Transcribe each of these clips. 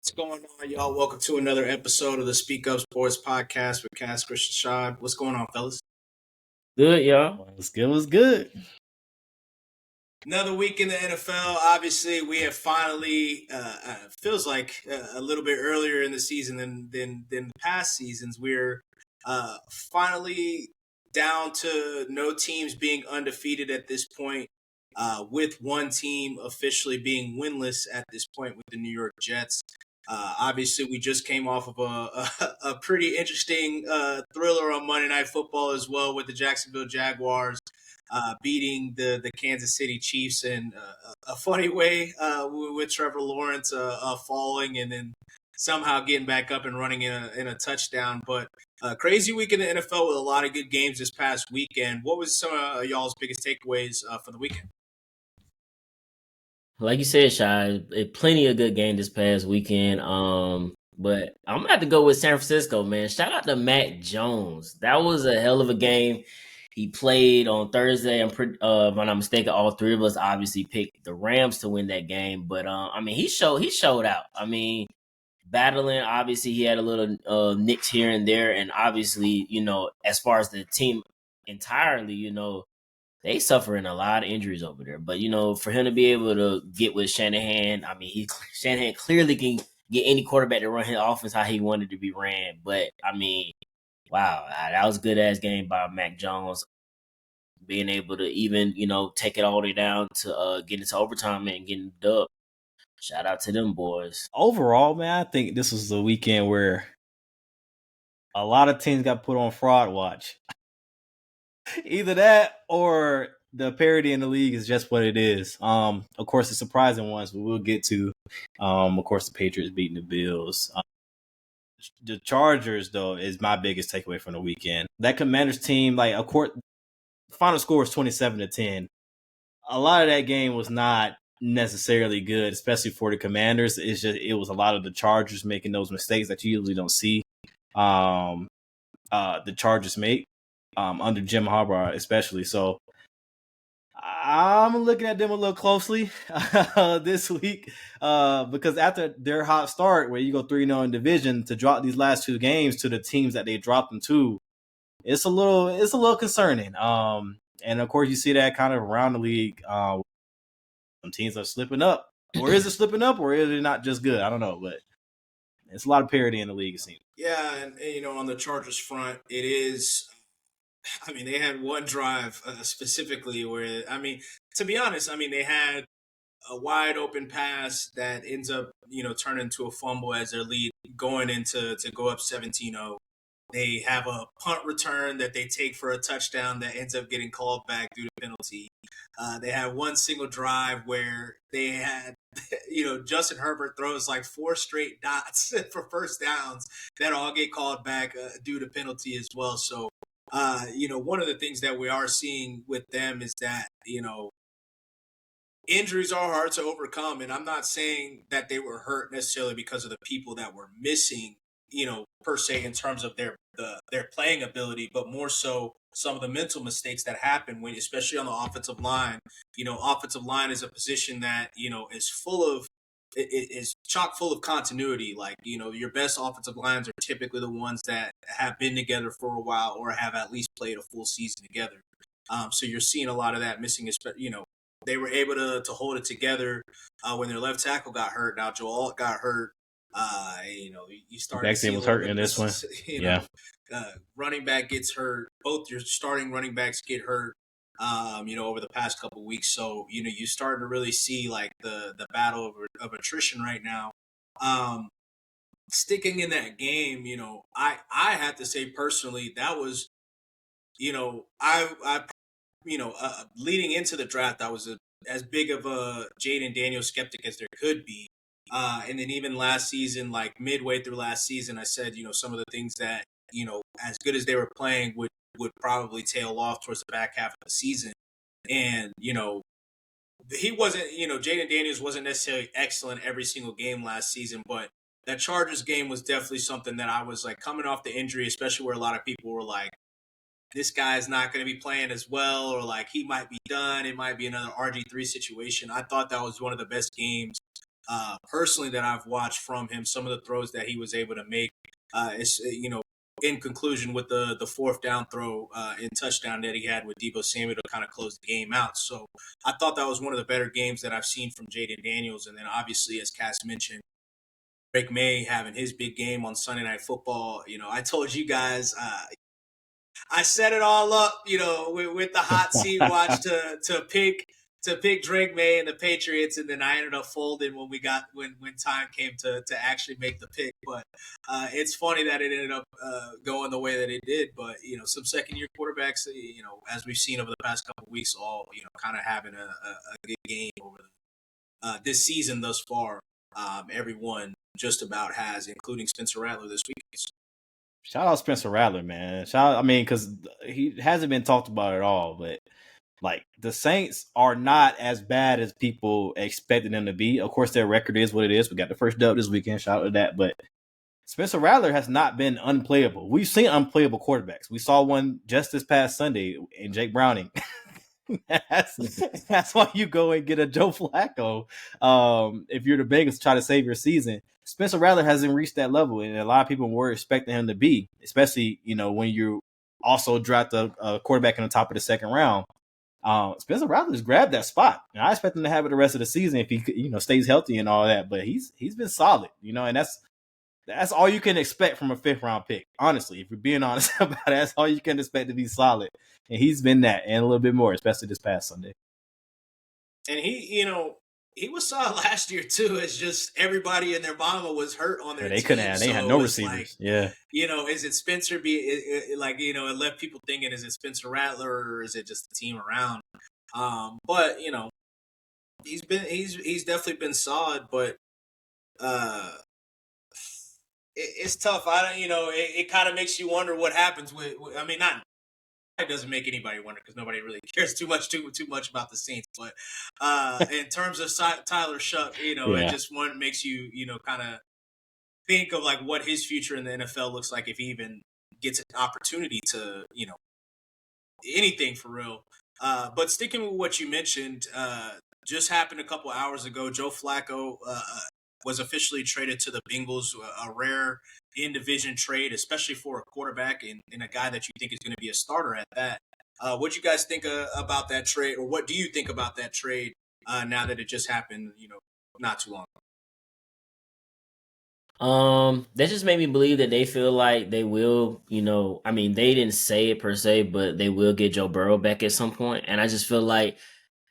What's going on, y'all? Welcome to another episode of the Speak Up Sports Podcast with Cass Christian Shad. What's going on, fellas? Good, y'all. What's good? What's good? Another week in the NFL. Obviously, we have finally, feels like a little bit earlier in the season than the past seasons. We're finally down to no teams being undefeated at this point, with one team officially being winless at this point with the New York Jets. Obviously, we just came off of a pretty interesting thriller on Monday Night Football as well with the Jacksonville Jaguars beating the Kansas City Chiefs in a funny way with Trevor Lawrence falling and then somehow getting back up and running in a touchdown. But crazy week in the NFL with a lot of good games this past weekend. What was some of y'all's biggest takeaways for the weekend? Like you said, Shy, plenty of good game this past weekend. But I'm gonna have to go with San Francisco, man. Shout out to Mac Jones. That was a hell of a game. He played on Thursday. If I'm not mistaken, all three of us obviously picked the Rams to win that game. But I mean, he showed out. I mean, battling. Obviously, he had a little nicks here and there, and obviously, as far as the team entirely, they suffering a lot of injuries over there. But for him to be able to get with Shanahan, I mean, Shanahan clearly can get any quarterback to run his offense how he wanted to be ran. But I mean, wow, that was a good ass game by Mac Jones, being able to even take it all the way down to get into overtime and getting the dub. Shout out to them boys. Overall, man, I think this was the weekend where a lot of teams got put on fraud watch. Either that or the parity in the league is just what it is. Of course, the surprising ones we'll get to. Of course, the Patriots beating the Bills. The Chargers, though, is my biggest takeaway from the weekend. That Commanders team, like, of course, the final score was 27-10. A lot of that game was not necessarily good, especially for the Commanders. It was a lot of the Chargers making those mistakes that you usually don't see. The Chargers make under Jim Harbaugh, especially. So I'm looking at them a little closely this week because after their hot start, where you go 3-0 in division, to drop these last two games to the teams that they dropped them to, it's a little concerning. And of course, you see that kind of around the league. Some teams are slipping up, or is it slipping up, or is it not just good? I don't know, but it's a lot of parity in the league, it seems. Yeah, and on the Chargers front, it is. I mean, they had one drive specifically where, I mean, to be honest, I mean, they had a wide open pass that ends up, turning into a fumble as their lead going into to go up 17-0. They have a punt return that they take for a touchdown that ends up getting called back due to penalty. They had one single drive where they had, Justin Herbert throws like 4 straight dots for first downs that all get called back due to penalty as well. So, one of the things that we are seeing with them is that, injuries are hard to overcome. And I'm not saying that they were hurt necessarily because of the people that were missing, per se, in terms of their playing ability, but more so some of the mental mistakes that happen when, especially on the offensive line. Offensive line is a position that, is full of is chock full of continuity. Like, your best offensive lines are typically the ones that have been together for a while or have at least played a full season together. So you're seeing a lot of that missing. They were able to hold it together when their left tackle got hurt. Now Joe Alt got hurt. You start to see Baxter was hurt in this one. Running back gets hurt. Both your starting running backs get hurt. Over the past couple of weeks. So, you starting to really see like the battle of attrition right now. Sticking in that game, I have to say personally, that was, leading into the draft, I was as big of a Jaden Daniels skeptic as there could be. And then even last season, like midway through last season, I said, some of the things that, as good as they were playing would probably tail off towards the back half of the season. And, he wasn't, Jaden Daniels wasn't necessarily excellent every single game last season, but that Chargers game was definitely something that I was like coming off the injury, especially where a lot of people were like, this guy's not going to be playing as well, or like he might be done. It might be another RG3 situation. I thought that was one of the best games personally that I've watched from him. Some of the throws that he was able to make, is in conclusion with the fourth down throw and touchdown that he had with Deebo Samuel to kind of close the game out. So I thought that was one of the better games that I've seen from Jaden Daniels. And then obviously, as Cass mentioned, Drake May having his big game on Sunday Night Football. I told you guys, I set it all up, with the hot seat watch to pick Drake May and the Patriots, and then I ended up folding when time came to actually make the pick. But it's funny that it ended up going the way that it did. But some second year quarterbacks, as we've seen over the past couple of weeks, all kind of having a good game over this season thus far. Everyone just about has, including Spencer Rattler this week. Shout out Spencer Rattler, man. Because he hasn't been talked about at all. But like the Saints are not as bad as people expected them to be. Of course, their record is what it is. We got the first dub this weekend. Shout out to that. But Spencer Rattler has not been unplayable. We've seen unplayable quarterbacks. We saw one just this past Sunday in Jake Browning. That's why you go and get a Joe Flacco. If you're the Bengals, try to save your season. Spencer Rattler hasn't reached that level, and a lot of people were expecting him to be, especially when you also draft a quarterback in the top of the second round. Spencer Rattler's grabbed that spot, and I expect him to have it the rest of the season if he stays healthy and all that. But he's been solid, and that's all you can expect from a 5th round pick. Honestly, if you're being honest about it, that's all you can expect to be solid. And he's been that and a little bit more, especially this past Sunday. And he was solid last year too. It's just everybody and their mama was hurt on their team. They had no receivers. Is it Spencer? It left people thinking, is it Spencer Rattler or is it just the team around? But he's definitely been solid, but it's tough. It kind of makes you wonder what happens with. It doesn't make anybody wonder because nobody really cares too much about the Saints. But in terms of Tyler Shuck, it just makes you kind of think of like what his future in the NFL looks like if he even gets an opportunity to anything for real. But sticking with what you mentioned, just happened a couple hours ago. Joe Flacco was officially traded to the Bengals, a rare in-division trade, especially for a quarterback and a guy that you think is going to be a starter at that. What do you guys think about that trade, or what do you think about that trade now that it just happened, not too long ago? That just made me believe that they feel like they will, they didn't say it per se, but they will get Joe Burrow back at some point. And I just feel like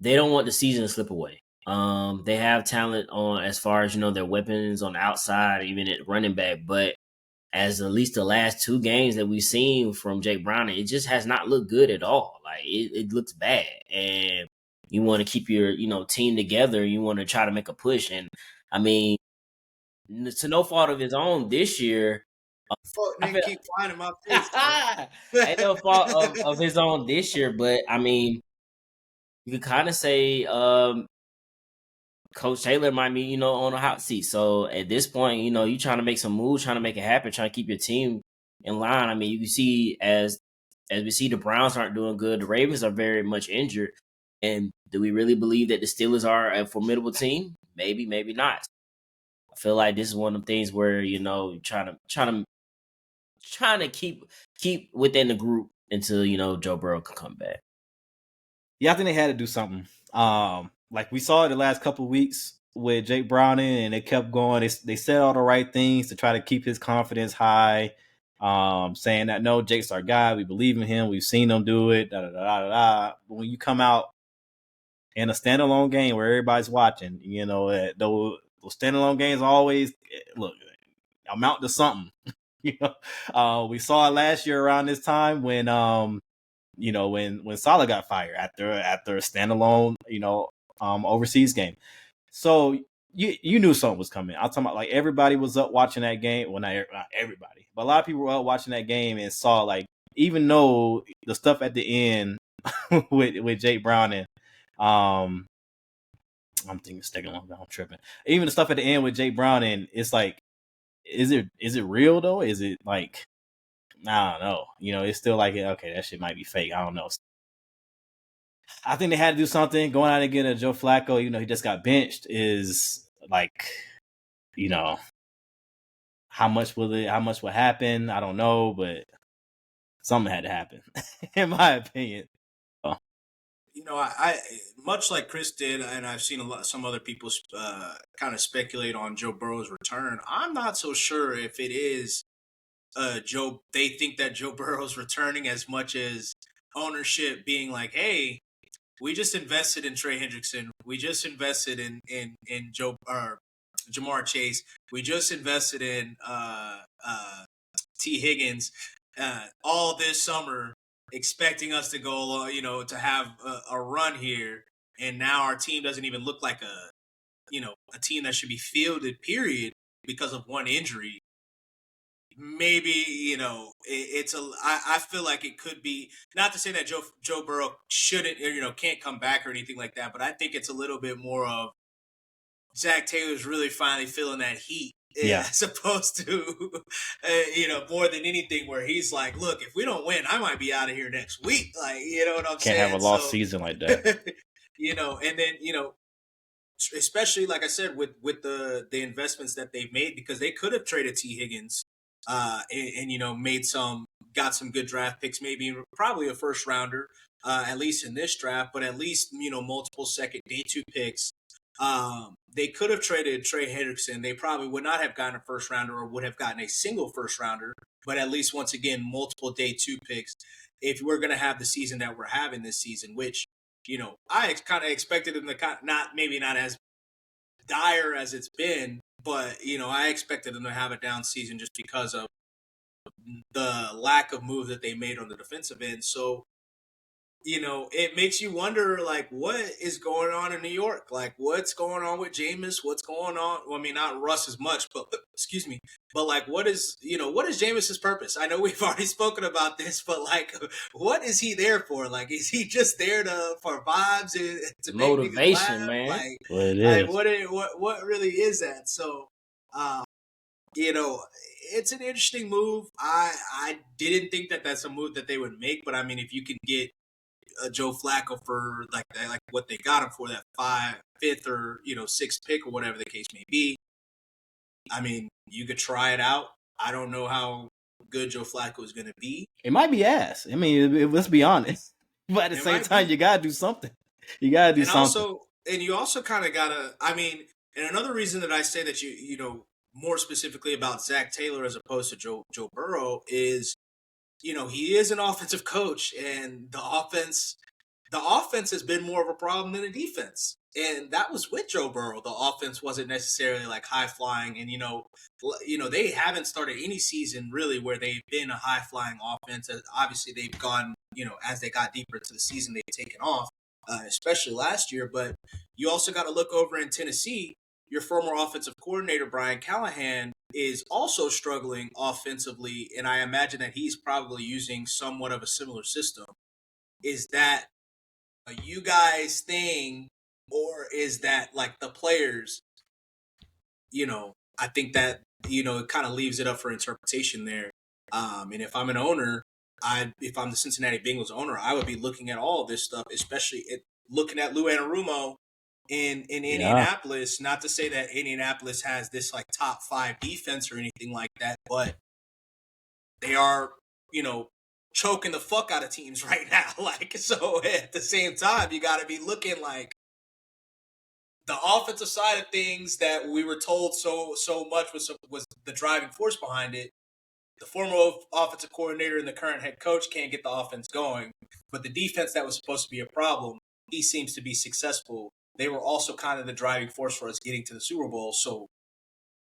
they don't want the season to slip away. They have talent on as far as their weapons on the outside, even at running back. But as at least the last 2 games that we've seen from Jake Browning, it just has not looked good at all. Like it looks bad, and you want to keep your team together. You want to try to make a push, and to no fault of his own this year. Keep flying in my face. Ain't no fault of his own this year, but you could kind of say Coach Taylor might be, on a hot seat. So at this point, you trying to make some moves, trying to make it happen, trying to keep your team in line. You can see as we see the Browns aren't doing good, the Ravens are very much injured. And do we really believe that the Steelers are a formidable team? Maybe, maybe not. I feel like this is one of the things where, trying to keep within the group until, Joe Burrow can come back. Yeah, I think they had to do something. Like we saw it the last couple of weeks with Jake Browning, and they kept going. They said all the right things to try to keep his confidence high, saying that, no, Jake's our guy. We believe in him. We've seen him do it. But when you come out in a standalone game where everybody's watching, those standalone games always amount to something. We saw it last year around this time when when Salah got fired after a standalone, overseas game. So you knew something was coming. I'm talking about like everybody was up watching that game. Well, not everybody, but a lot of people were up watching that game and saw like, even though the stuff at the end with Jake Browning, I'm thinking it's taking long. I'm tripping. Even the stuff at the end with Jake Browning, it's like, is it real though? Is it like, I don't know. It's still like, okay, that shit might be fake. I don't know. I think they had to do something. Going out and getting a Joe Flacco, he just got benched, is like, you know, how much will happen? I don't know, but something had to happen, in my opinion. Oh. I much like Chris did, and I've seen some other people kind of speculate on Joe Burrow's return. I'm not so sure if it is Joe. They think that Joe Burrow's returning as much as ownership being like, "Hey, we just invested in Trey Hendrickson. We just invested in Joe or Jamar Chase. We just invested in T Higgins all this summer, expecting us to go along, to have a run here, and now our team doesn't even look like a team that should be fielded. Period, because of one injury." Maybe I feel like it could be, not to say that Joe Burrow shouldn't can't come back or anything like that, but I think it's a little bit more of Zach Taylor's really finally feeling that heat, as opposed to more than anything, where he's like, look, if we don't win, I might be out of here next week. Like, you know what I'm saying? Can't have a lost season like that. And then especially like I said with the investments that they've made, because they could have traded T Higgins and got some good draft picks, maybe probably a first rounder, at least in this draft, but at least multiple second day 2 picks. They could have traded Trey Hendrickson. They probably would not have gotten a first rounder, or would have gotten a single first rounder, but at least, once again, multiple day 2 picks if we're going to have the season that we're having this season, which I kind of expected them to not as dire as it's been, but I expected them to have a down season just because of the lack of move that they made on the defensive end. So it makes you wonder, like, what is going on in New York? Like, what's going on with Jameis? What's going on? Well, I mean, not Russ as much, but excuse me. But like, what is Jameis's purpose? I know we've already spoken about this, but like, what is he there for? Like, is he just there for vibes and to make motivation, laugh? man? Like, well, it is. What really is that? So, it's an interesting move. I didn't think that that's a move that they would make, but I mean, if you can get Joe Flacco for like what they got him for, that 5th or 6th pick or whatever the case may be, I mean, you could try it out. I don't know how good Joe Flacco is going to be. It might be ass. I mean, let's be honest. But at the same time, you gotta do something. You gotta do something. You also kind of gotta. I mean, and another reason that I say that more specifically about Zach Taylor as opposed to Joe Burrow is, he is an offensive coach, and the offense has been more of a problem than the defense. And that was with Joe Burrow. The offense wasn't necessarily like high flying, and they haven't started any season really where they've been a high flying offense. Obviously, they've gone, as they got deeper into the season, they've taken off, especially last year. But you also got to look over in Tennessee. Your former offensive coordinator, Brian Callahan, is also struggling offensively, and I imagine that he's probably using somewhat of a similar system. Is that a you guys thing, or is that like the players? I think that it kind of leaves it up for interpretation there. And if I'm an owner, if I'm the Cincinnati Bengals owner, I would be looking at all of this stuff, especially looking at Lou Anarumo in Indianapolis. Not to say that Indianapolis has this like top 5 defense or anything like that, but they are, choking the fuck out of teams right now. Like, so at the same time, you got to be looking like the offensive side of things that we were told so much was the driving force behind it. The former offensive coordinator and the current head coach can't get the offense going, but the defense that was supposed to be a problem, he seems to be successful. They were also kind of the driving force for us getting to the Super Bowl. So,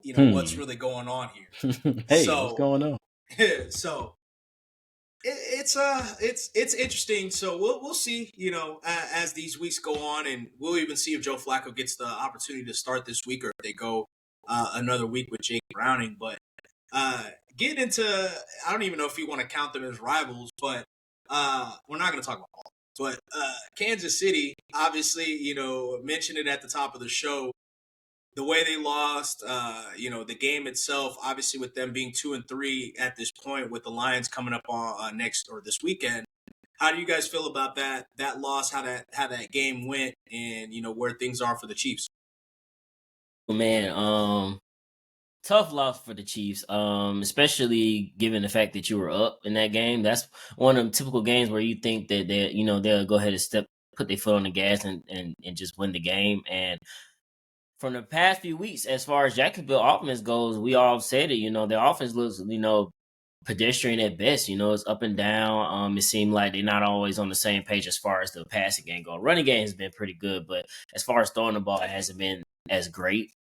what's really going on here? Hey, what's going on? So it's interesting. So we'll see, as these weeks go on, and we'll even see if Joe Flacco gets the opportunity to start this week, or if they go another week with Jake Browning. But getting into, I don't even know if you want to count them as rivals, but we're not going to talk about all. But Kansas City, obviously, mentioned it at the top of the show. The way they lost, the game itself, obviously with them being 2-3 at this point, with the Lions coming up on this weekend. How do you guys feel about that loss? How that game went, and where things are for the Chiefs? Man, tough loss for the Chiefs, especially given the fact that you were up in that game. That's one of them typical games where you think that they'll go ahead and put their foot on the gas and just win the game. And from the past few weeks, as far as Jacksonville offense goes, we all said it. Their offense looks pedestrian at best. It's up and down. It seemed like they're not always on the same page as far as the passing game goes. Running game has been pretty good, but as far as throwing the ball, it hasn't been as great.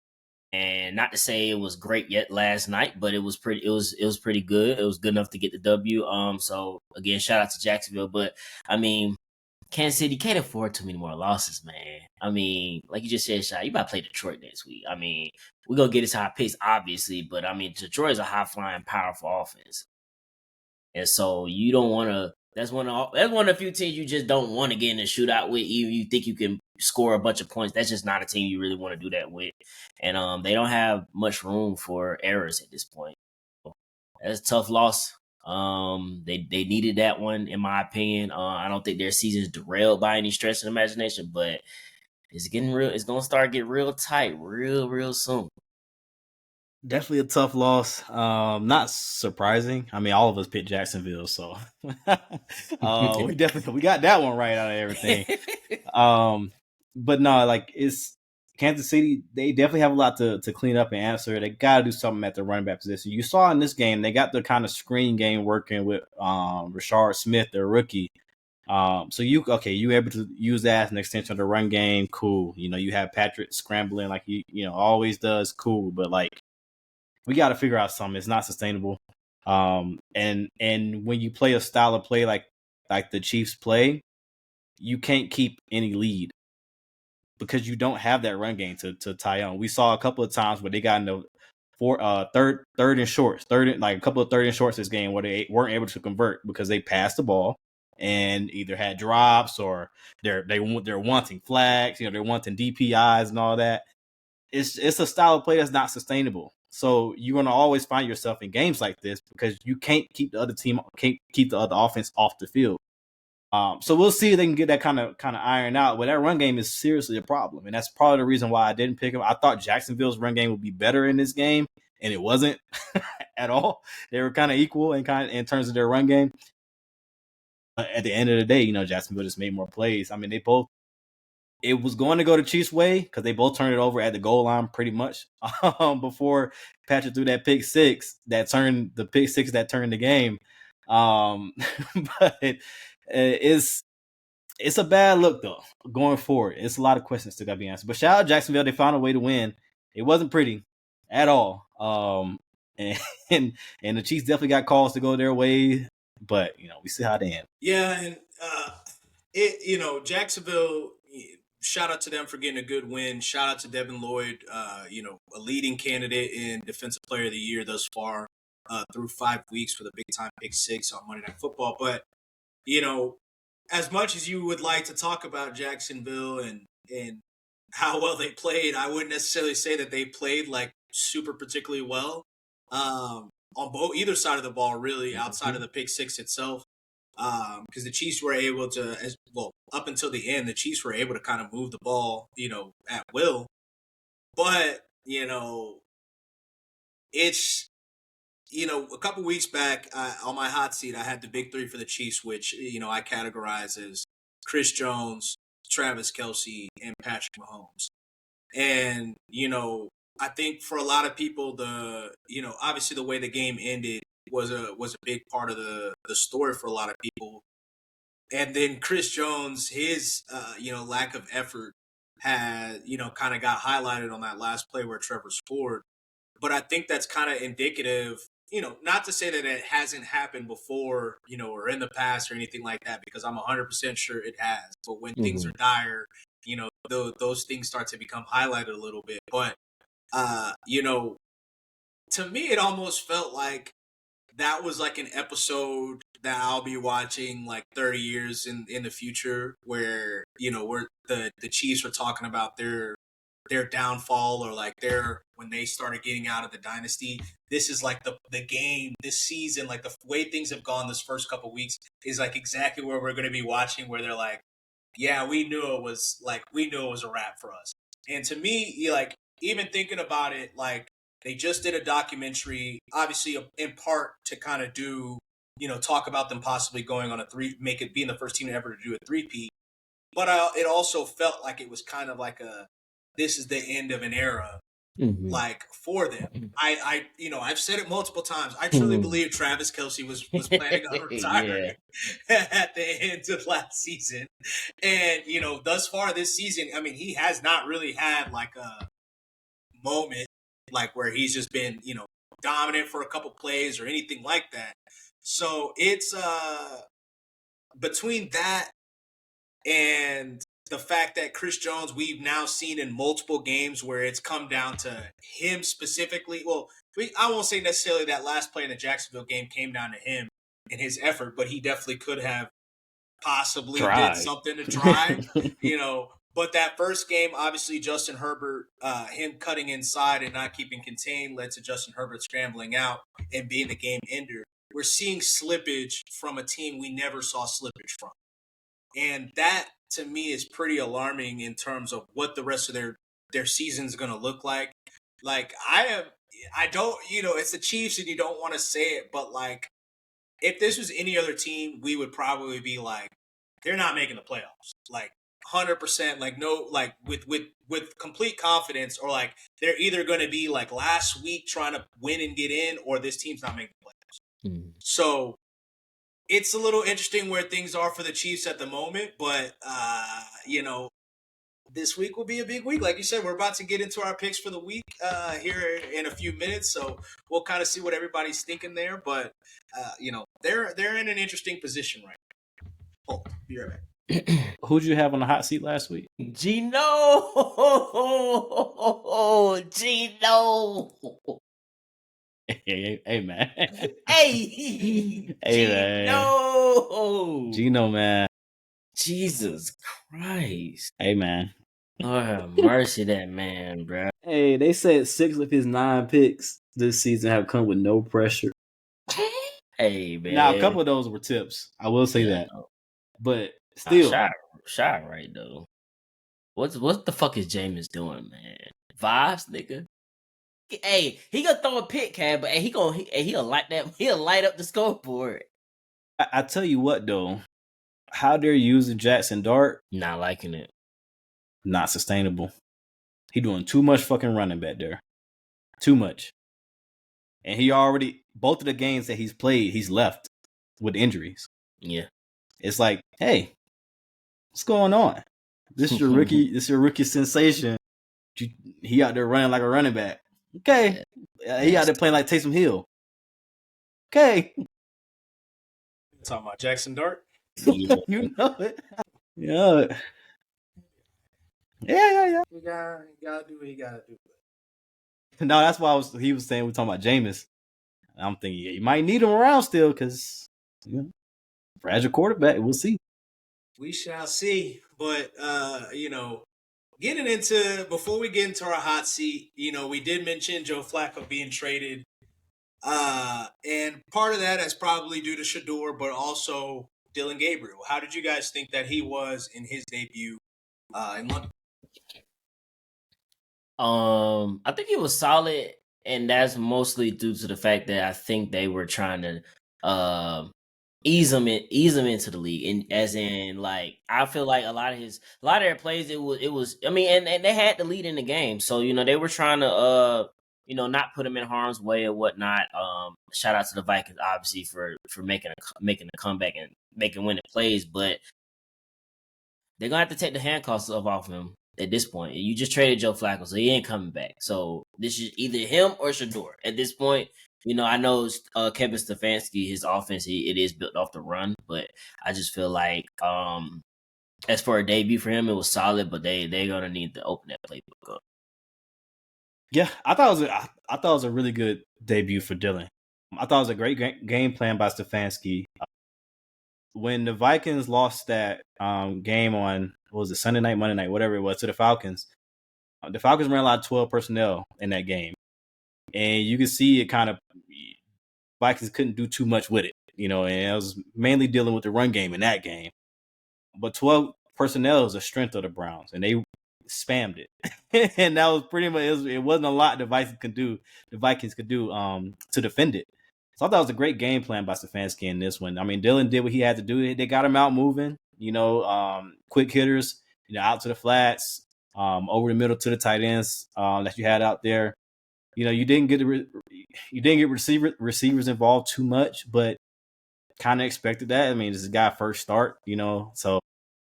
And not to say it was great yet last night, but it was pretty. It was pretty good. It was good enough to get the W. So again, shout out to Jacksonville. But I mean, Kansas City can't afford too many more losses, man. I mean, like you just said, Shy, you about to play Detroit next week. I mean, we're gonna get his high picks, obviously, but I mean, Detroit is a high flying, powerful offense, and so you don't want to. That's one of the few teams you just don't want to get in a shootout with. Even you think you can score a bunch of points. That's just not a team you really want to do that with. And they don't have much room for errors at this point. That's a tough loss. They needed that one, in my opinion. I don't think their season's derailed by any stretch of the imagination, but it's getting real. It's gonna start getting real tight, real soon. Definitely a tough loss. Not surprising. I mean, all of us picked Jacksonville, so we got that one right out of everything. But no, like it's Kansas City. They definitely have a lot to clean up and answer. They got to do something at the running back position. You saw in this game, they got the kind of screen game working with Rashard Smith, their rookie. So you able to use that as an extension of the run game. Cool. You have Patrick scrambling like he always does. Cool, but like, we got to figure out something. It's not sustainable. And when you play a style of play like the Chiefs play, you can't keep any lead because you don't have that run game to tie on. We saw a couple of times where they got into third and shorts, a couple of third and shorts this game where they weren't able to convert because they passed the ball and either had drops or they're wanting flags. They're wanting DPIs and all that. It's a style of play that's not sustainable. So you're going to always find yourself in games like this because you can't keep the other offense off the field. So we'll see if they can get that kind of iron out. But that run game is seriously a problem, and that's probably the reason why I didn't pick them. I thought Jacksonville's run game would be better in this game, and it wasn't at all. They were kind of equal in terms of their run game. But at the end of the day, Jacksonville just made more plays. I mean, it was going to go the Chiefs' way because they both turned it over at the goal line pretty much before Patrick threw that pick six that turned the game. But it's a bad look though going forward. It's a lot of questions still got to be answered. But shout out Jacksonville, they found a way to win. It wasn't pretty at all. And the Chiefs definitely got calls to go their way, but we see how they end. Yeah, and Jacksonville. Shout out to them for getting a good win. Shout out to Devin Lloyd, a leading candidate in Defensive Player of the Year thus far through 5 weeks with a big-time pick six on Monday Night Football. But, as much as you would like to talk about Jacksonville and how well they played, I wouldn't necessarily say that they played like super particularly well on either side of the ball, really, outside of the pick six itself. Because the Chiefs were able to, up until the end, the Chiefs were able to kind of move the ball, at will. But, it's, a couple weeks back on my hot seat, I had the big three for the Chiefs, which, I categorize as Chris Jones, Travis Kelce, and Patrick Mahomes. And, I think for a lot of people, obviously the way the game ended was a big part of the story for a lot of people. And then Chris Jones, his lack of effort had kind of got highlighted on that last play where Trevor scored. But I think that's kind of indicative, not to say that it hasn't happened before, or in the past or anything like that, because I'm 100% sure it has. But when things are dire, those things start to become highlighted a little bit. But to me, it almost felt like that was like an episode that I'll be watching like 30 years in the future where, where the Chiefs were talking about their downfall or like when they started getting out of the dynasty. This is like the game this season, like the way things have gone this first couple weeks is like exactly where we're going to be watching where they're like, yeah, we knew it was a wrap for us. And to me, even thinking about it, like they just did a documentary, obviously in part to kind of do, talk about them possibly going on being the first team ever to do a three-peat. But it also felt like it was kind of like this is the end of an era, like for them. I've said it multiple times. I truly believe Travis Kelce was planning on retiring at the end of last season. And, thus far this season, I mean, he has not really had like a moment like where he's just been, dominant for a couple plays or anything like that. So it's between that and the fact that Chris Jones, we've now seen in multiple games where it's come down to him specifically. Well, I won't say necessarily that last play in the Jacksonville game came down to him and his effort, but he definitely could have possibly did something to try, But that first game, obviously, Justin Herbert, him cutting inside and not keeping contained led to Justin Herbert scrambling out and being the game ender. We're seeing slippage from a team we never saw slippage from. And that, to me, is pretty alarming in terms of what the rest of their season's going to look like. Like, it's the Chiefs and you don't want to say it, but, like, if this was any other team, we would probably be like, they're not making the playoffs. Like, 100%, like, no, like, with complete confidence, or, like, they're either going to be, like, last week trying to win and get in, or this team's not making the playoffs. So it's a little interesting where things are for the Chiefs at the moment, but, this week will be a big week. Like you said, we're about to get into our picks for the week here in a few minutes, so we'll kind of see what everybody's thinking there. But, they're in an interesting position right now. Oh, be right back. Who'd you have on the hot seat last week? Gino. Hey, man. Hey, Gino. Gino, man. Jesus Christ. Hey, man. Lord have mercy, that man, bro. Hey, they said 6 of his 9 picks this season have come with no pressure. Hey, man. Now, a couple of those were tips. I will say that. But still. Shot right, though. What the fuck is Jameis doing, man? Vibes, nigga. Hey, he gonna throw a pick, Cab, but he'll light up the scoreboard. I tell you what, though. How they're using Jackson Dart. Not liking it. Not sustainable. He doing too much fucking running back there. Too much. And he already, both of the games that he's played, he's left with injuries. Yeah. It's like, hey, what's going on? This is your rookie. This is your rookie sensation. He out there running like a running back. Okay. He out there playing like Taysom Hill. Okay. Talking about Jackson Dart? Yeah. You know it. Yeah. Yeah. You gotta do what you gotta do. No, that's why he was saying we're talking about Jameis. I'm thinking, you might need him around still because, fragile quarterback. We'll see. We shall see. But, before we get into our hot seat, we did mention Joe Flacco being traded. And part of that is probably due to Shador, but also Dylan Gabriel. How did you guys think that he was in his debut in London? I think he was solid, and that's mostly due to the fact that I think they were trying to ease him into the league, and as in, like, I feel like a lot of their plays, it was I mean, and they had the lead in the game, so they were trying to not put him in harm's way or whatnot. Shout out to the Vikings, obviously, for making a comeback and making winning plays, but they're gonna have to take the handcuffs off him at this point. You just traded Joe Flacco, so he ain't coming back. So this is either him or Shador at this point. I know Kevin Stefanski, his offense, it is built off the run, but I just feel like as for a debut for him, it was solid, but they're gonna need to open that playbook up. Yeah, I thought it was a really good debut for Dylan. I thought it was a great game plan by Stefanski. When the Vikings lost that game on, what was it, Sunday night, Monday night, whatever it was, to the Falcons ran a lot of 12 personnel in that game. And you could see it kind of, Vikings couldn't do too much with it, and it was mainly dealing with the run game in that game. But 12 personnel is a strength of the Browns. And spammed it, and that was pretty much it. Wasn't a lot the Vikings could do. To defend it. So I thought it was a great game plan by Stefanski in this one. I mean, Dylan did what he had to do. They got him out moving. Quick hitters. Out to the flats, over the middle to the tight ends that you had out there. You didn't get receivers involved too much, but kind of expected that. I mean, this is guy first start, so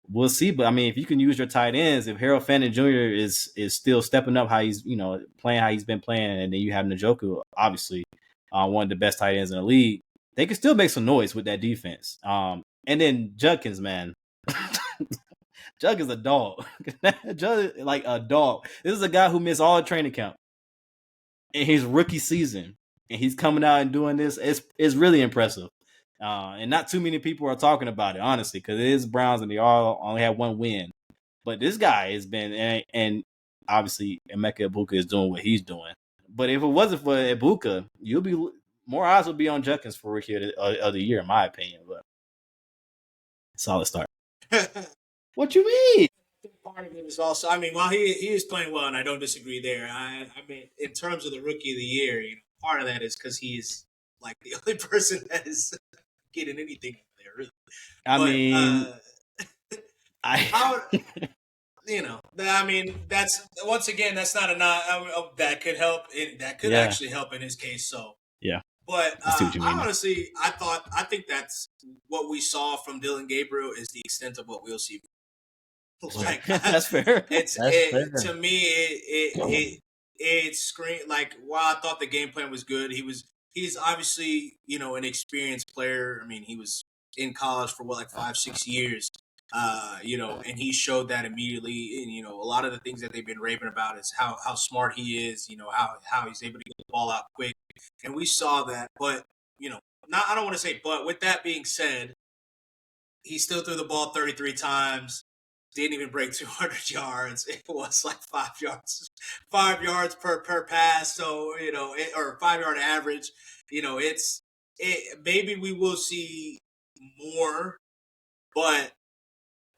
we'll see. But I mean, if you can use your tight ends, if Harold Fannin Jr. is still stepping up how he's playing how he's been playing, and then you have Njoku, obviously one of the best tight ends in the league, they can still make some noise with that defense. And then Judkins, man. Jug is a dog. Jug is like a dog. This is a guy who missed all the training camp in his rookie season, and he's coming out and doing this. It's really impressive, and not too many people are talking about it, honestly, because it is Browns and they all only have one win. But this guy has been, and obviously Emeka Egbuka is doing what he's doing. But if it wasn't for Egbuka, more eyes would be on Judkins for rookie of the year, in my opinion. But solid start. What you mean? Part of it is also, I mean, while he is playing well, and I don't disagree there. I mean, in terms of the rookie of the year, part of that is because he's like the only person that is getting anything there. Really, I mean, that's once again, that's not that could help. That could actually help in his case. So yeah. But I think that's what we saw from Dylan Gabriel is the extent of what we'll see. Like that's fair. Fair. To me, it screamed like while I thought the game plan was good, he's obviously an experienced player. I mean, he was in college for 5-6 years, and he showed that immediately. And a lot of the things that they've been raving about is how smart he is. How he's able to get the ball out quick, and we saw that. But I don't want to say but. With that being said, he still threw the ball 33 times. Didn't even break 200 yards. It was like 5 yards per pass. So, or 5-yard average, maybe we will see more, but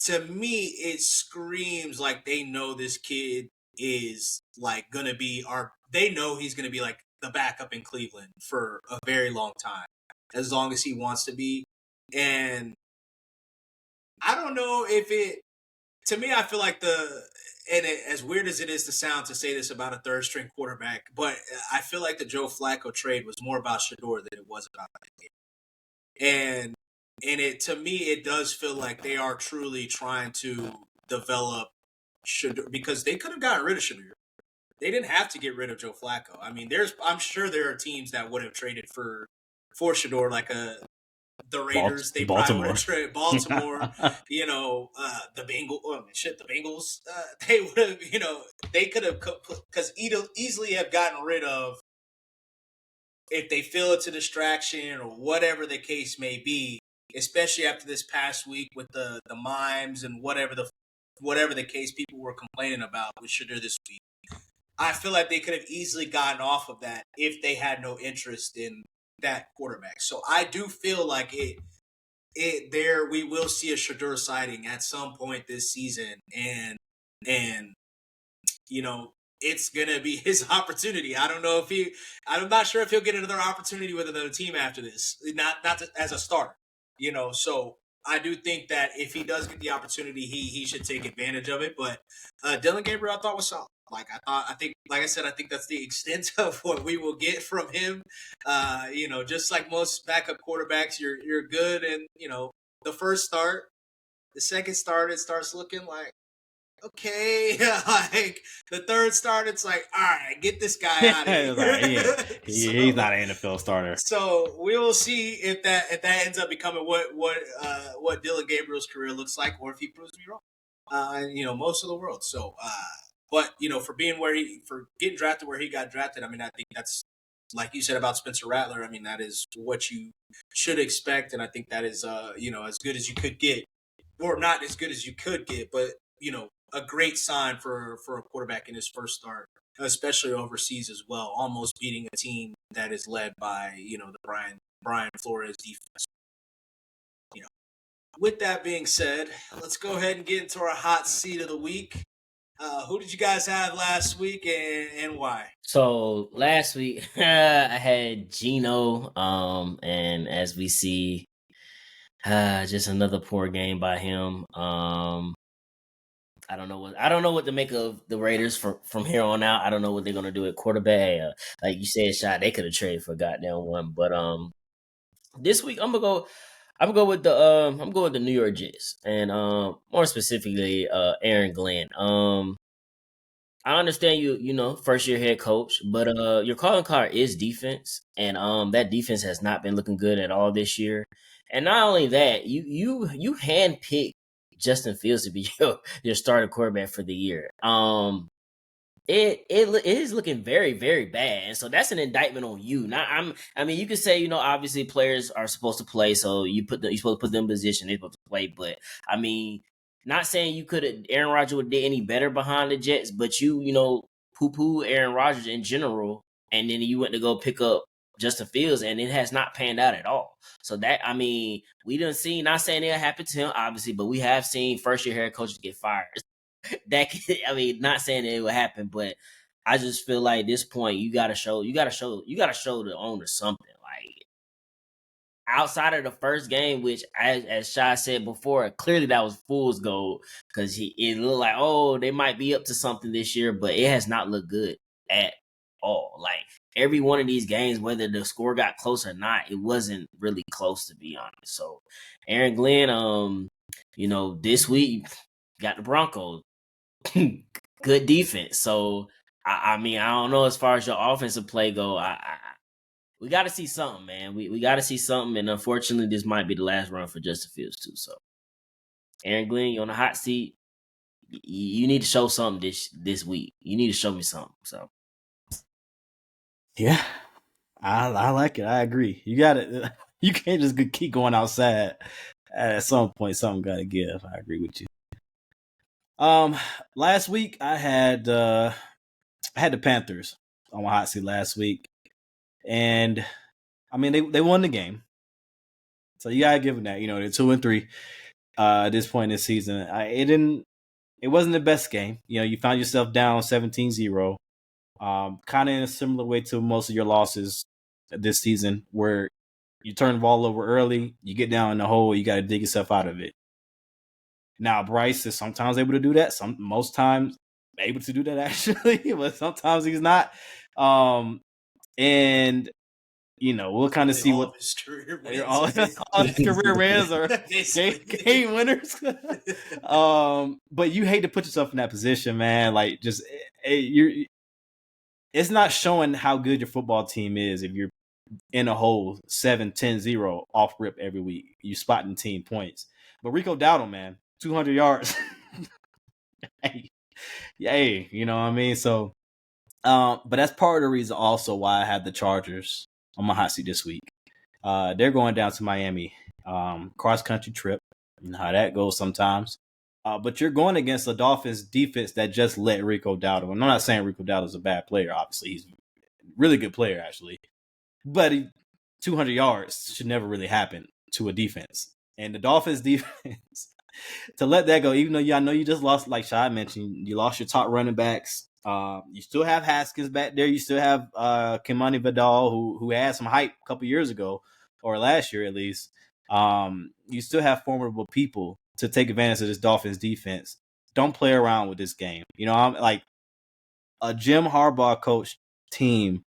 to me, it screams like they know this kid is like going to be they know he's going to be like the backup in Cleveland for a very long time, as long as he wants to be. And I don't know if to me, I feel like as weird as it is to sound to say this about a third string quarterback, but I feel like the Joe Flacco trade was more about Shador than it was about him. And to me, it does feel like they are truly trying to develop Shador because they could have gotten rid of Shador. They didn't have to get rid of Joe Flacco. I mean, I'm sure there are teams that would have traded for Shador, like the Raiders, they probably would have traded Baltimore, the Bengals. The Bengals. They would have, they could have because easily have gotten rid of if they feel it's a distraction or whatever the case may be. Especially after this past week with the mimes and whatever the case people were complaining about with Shador this week. I feel like they could have easily gotten off of that if they had no interest in that quarterback. So I do feel like we will see a Shador sighting at some point this season, and it's gonna be his opportunity. I'm not sure if he'll get another opportunity with another team after this, not as a starter. So I do think that if he does get the opportunity, he should take advantage of it. But Dylan Gabriel, I thought was solid. Like I think that's the extent of what we will get from him. Just like most backup quarterbacks, you're good, and the first start, the second start, it starts looking like okay. Like the third start, it's like all right, get this guy out of here. He's not an NFL starter. So we will see if that ends up becoming what Dylan Gabriel's career looks like, or if he proves me wrong. Most of the world. So. But for getting drafted where he got drafted, I mean, I think that's like you said about Spencer Rattler. I mean, that is what you should expect, and I think that is as good as you could get, or not as good as you could get, but a great sign for a quarterback in his first start, especially overseas as well, almost beating a team that is led by the Brian Flores defense. With that being said, let's go ahead and get into our hot seat of the week. Who did you guys have last week and why? So last week I had Gino, and as we see, just another poor game by him. I don't know what to make of the Raiders from here on out. I don't know what they're gonna do at quarterback. Hey, like you said, shot they could have traded for goddamn one, but this week I'm gonna go with the New York Jets, and more specifically Aaron Glenn. I understand you know, first year head coach, but your calling card is defense, and that defense has not been looking good at all this year. And not only that, you handpicked Justin Fields to be your starting quarterback for the year. It is looking very, very bad, and so that's an indictment on you. I mean, you could say, you know, obviously players are supposed to play, so you're supposed to put them in position, they're supposed to play. But I mean, not saying you could have Aaron Rodgers would did any better behind the Jets, but you know, poo Aaron Rodgers in general, and then you went to go pick up Justin Fields, and it has not panned out at all. So that, I mean, we didn't see. Not saying it happened to him, obviously, but we have seen first year head coaches get fired. I mean, not saying that it would happen, but I just feel like at this point you gotta show the owner something. Like outside of the first game, which as Shai said before, clearly that was fool's gold because it looked like, oh, they might be up to something this year, but it has not looked good at all. Like every one of these games, whether the score got close or not, it wasn't really close, to be honest. So Aaron Glenn, you know, this week got the Broncos. Good defense. So I mean, I don't know as far as your offensive play go. We got to see something, man. We got to see something, and unfortunately, this might be the last run for Justin Fields too. So, Aaron Glenn, you're on the hot seat. You need to show something this week. You need to show me something. So, Yeah, I like it. I agree. You got it. You can't just keep going outside. At some point, something got to give. I agree with you. Last week I had the Panthers on my hot seat last week, and I mean they won the game, so you gotta give them that. You know, they're 2-3 at this point in the season. It wasn't the best game. You know, you found yourself down 17-0, kind of in a similar way to most of your losses this season, where you turn the ball over early, you get down in the hole, you got to dig yourself out of it. Now, Bryce is sometimes able to do that. Most times able to do that actually, but sometimes he's not. And you know, we'll kind of see what his career all his career wins are game winners. But you hate to put yourself in that position, man. Like, just it's not showing how good your football team is if you're in a hole 7-10-0 off rip every week. You spotting team points. But Rico Dowdle, man, 200 yards. Hey, you know what I mean? So, but that's part of the reason also why I had the Chargers on my hot seat this week. They're going down to Miami, cross country trip. You know how that goes sometimes. But you're going against the Dolphins defense that just let Rico Dowdle. And I'm not saying Rico Dowdle is a bad player. Obviously, he's a really good player, actually. But 200 yards should never really happen to a defense. And the Dolphins defense, to let that go, even though I know you just lost, like Shai mentioned, you lost your top running backs. You still have Haskins back there. You still have Kimani Vidal, who had some hype a couple years ago, or last year at least. You still have formidable people to take advantage of this Dolphins defense. Don't play around with this game. You know, I'm like a Jim Harbaugh coach team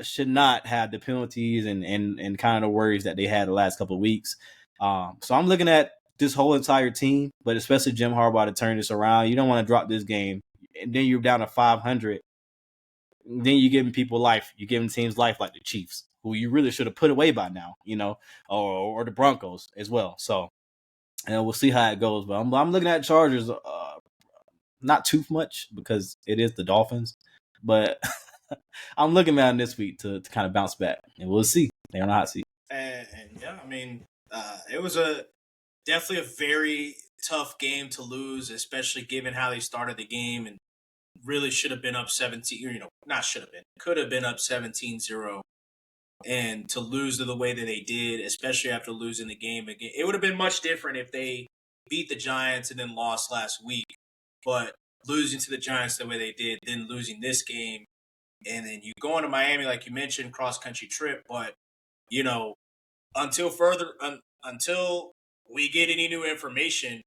should not have the penalties and kind of the worries that they had the last couple of weeks. So I'm looking at this whole entire team, but especially Jim Harbaugh to turn this around. You don't want to drop this game, and then you're down to 500. Then you're giving people life. You're giving teams life like the Chiefs, who you really should have put away by now, you know, or the Broncos as well. So, and we'll see how it goes. But I'm looking at Chargers, not too much because it is the Dolphins, but I'm looking at them this week to kind of bounce back, and we'll see. They're on the hot seat. And yeah, I mean, it was definitely a very tough game to lose, especially given how they started the game and really should have been up 17, you know, not should have been, could have been up 17-0. And to lose the way that they did, especially after losing the game again, it would have been much different if they beat the Giants and then lost last week. But losing to the Giants the way they did, then losing this game, and then you go into Miami, like you mentioned, cross-country trip. But, until we get any new information,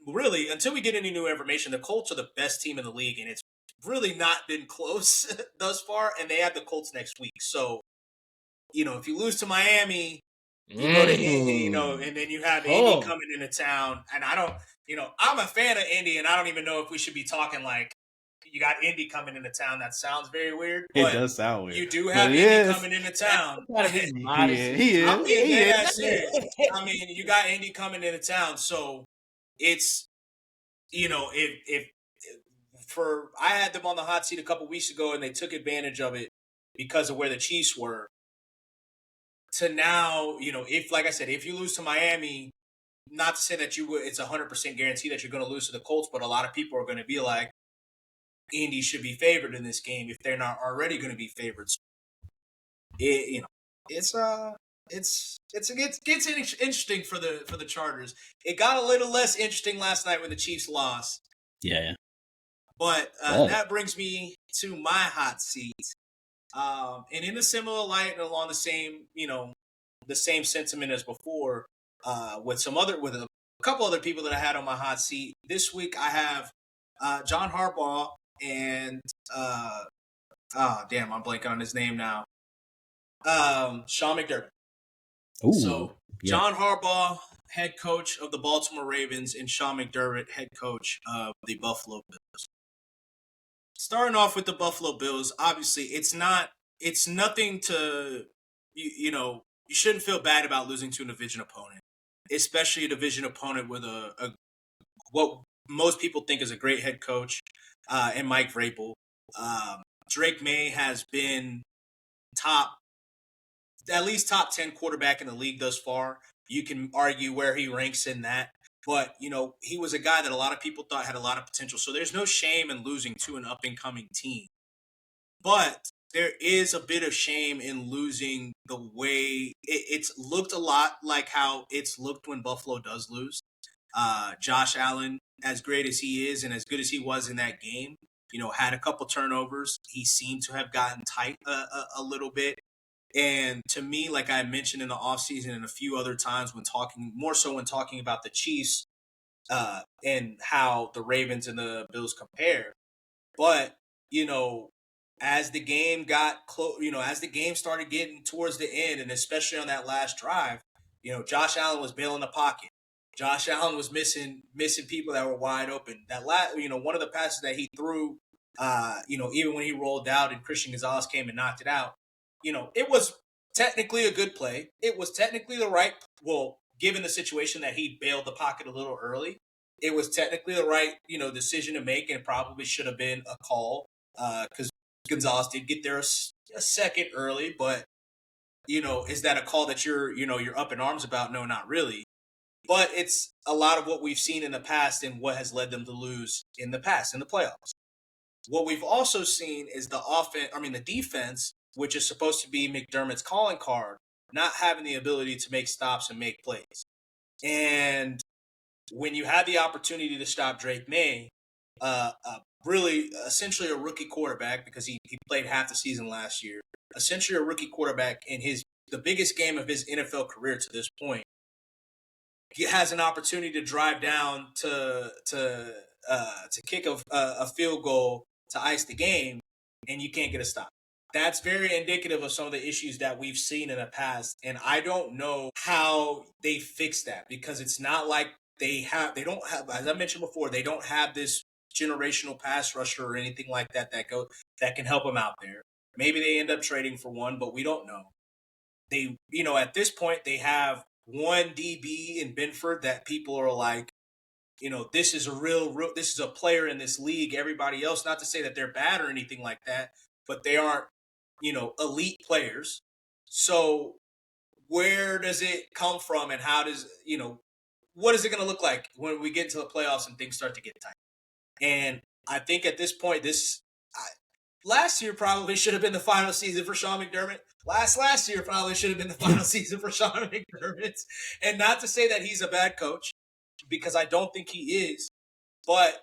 the Colts are the best team in the league, and it's really not been close thus far, and they have the Colts next week. So, if you lose to Miami, you go to Indy, and then you have Indy coming into town, and I don't, I'm a fan of Indy, and I don't even know if we should be talking like you got Indy coming into town. That sounds very weird. It does sound weird. You do have Indy coming into town. He is. I'm being dead serious. I mean, you got Indy coming into town, so it's, if I had them on the hot seat a couple weeks ago, and they took advantage of it because of where the Chiefs were. To now, if, like I said, if you lose to Miami, not to say that it's 100% guarantee that you're going to lose to the Colts, but a lot of people are going to be like, Indy should be favored in this game if they're not already going to be favored. It gets interesting for the Chargers. It got a little less interesting last night when the Chiefs lost. Yeah. But that brings me to my hot seat. And in a similar light and along the same, the same sentiment as before, with a couple other people that I had on my hot seat this week, I have John Harbaugh and I'm blanking on his name now. Sean McDermott. Ooh, so John Harbaugh, head coach of the Baltimore Ravens, and Sean McDermott, head coach of the Buffalo Bills. Starting off with the Buffalo Bills, obviously it's nothing to, you shouldn't feel bad about losing to a division opponent, especially a division opponent with what most people think is a great head coach, and Mike Vrabel. Drake May has been at least top 10 quarterback in the league thus far. You can argue where he ranks in that. But, he was a guy that a lot of people thought had a lot of potential. So there's no shame in losing to an up-and-coming team. But there is a bit of shame in losing the way it's looked a lot like how it's looked when Buffalo does lose. Josh Allen, as great as he is and as good as he was in that game, had a couple turnovers. He seemed to have gotten tight a little bit. And to me, like I mentioned in the offseason and a few other times when talking about the Chiefs and how the Ravens and the Bills compare. But, as the game got close, as the game started getting towards the end, and especially on that last drive, Josh Allen was bailing the pocket. Josh Allen was missing people that were wide open. That one of the passes that he threw, even when he rolled out and Christian Gonzalez came and knocked it out, it was technically a good play. It was technically given the situation that he bailed the pocket a little early, it was technically the right, decision to make, and probably should have been a call because Gonzalez did get there a second early. But, is that a call that you're up in arms about? No, not really. But it's a lot of what we've seen in the past and what has led them to lose in the past in the playoffs. What we've also seen is the defense, which is supposed to be McDermott's calling card, not having the ability to make stops and make plays. And when you had the opportunity to stop Drake May, really essentially a rookie quarterback, because he played half the season last year, essentially a rookie quarterback in the biggest game of his NFL career to this point, he has an opportunity to drive down to kick a field goal to ice the game, and you can't get a stop. That's very indicative of some of the issues that we've seen in the past, and I don't know how they fix that, because it's not like they don't have, as I mentioned before, they don't have this generational pass rusher or anything like that that can help them out there. Maybe they end up trading for one, but we don't know. They, at this point, they have one DB in Benford that people are like, this is a player in this league. Everybody else, not to say that they're bad or anything like that, but they aren't, elite players. So where does it come from, and how does, what is it going to look like when we get into the playoffs and things start to get tight? And I think at this point, last year probably should have been the final season for Sean McDermott. Last year probably should have been the final season for Sean McDermott. And not to say that he's a bad coach, because I don't think he is. But,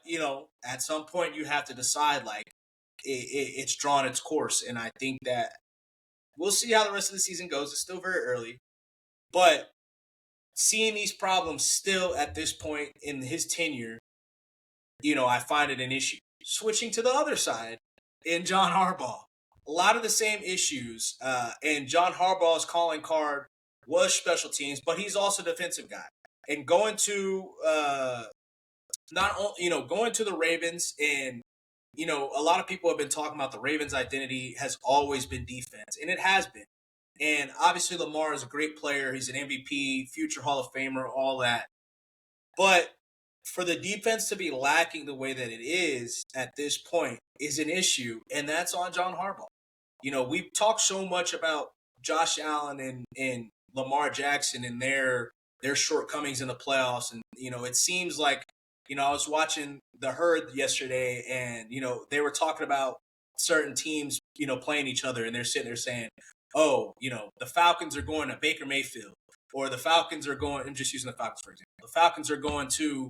at some point you have to decide, like, it's drawn its course. And I think that we'll see how the rest of the season goes. It's still very early. But seeing these problems still at this point in his tenure, I find it an issue. Switching to the other side, in John Harbaugh, a lot of the same issues. And John Harbaugh's calling card was special teams, but he's also a defensive guy. And going to going to the Ravens, and a lot of people have been talking about the Ravens' identity has always been defense, and it has been. And obviously Lamar is a great player. He's an MVP, future Hall of Famer, all that. But for the defense to be lacking the way that it is at this point is an issue, and that's on John Harbaugh. We've talked so much about Josh Allen and Lamar Jackson and their shortcomings in the playoffs. And, it seems like, I was watching the Herd yesterday, and, they were talking about certain teams, playing each other, and they're sitting there saying, oh, the Falcons are going to Baker Mayfield, or the Falcons are going, I'm just using the Falcons for example, the Falcons are going to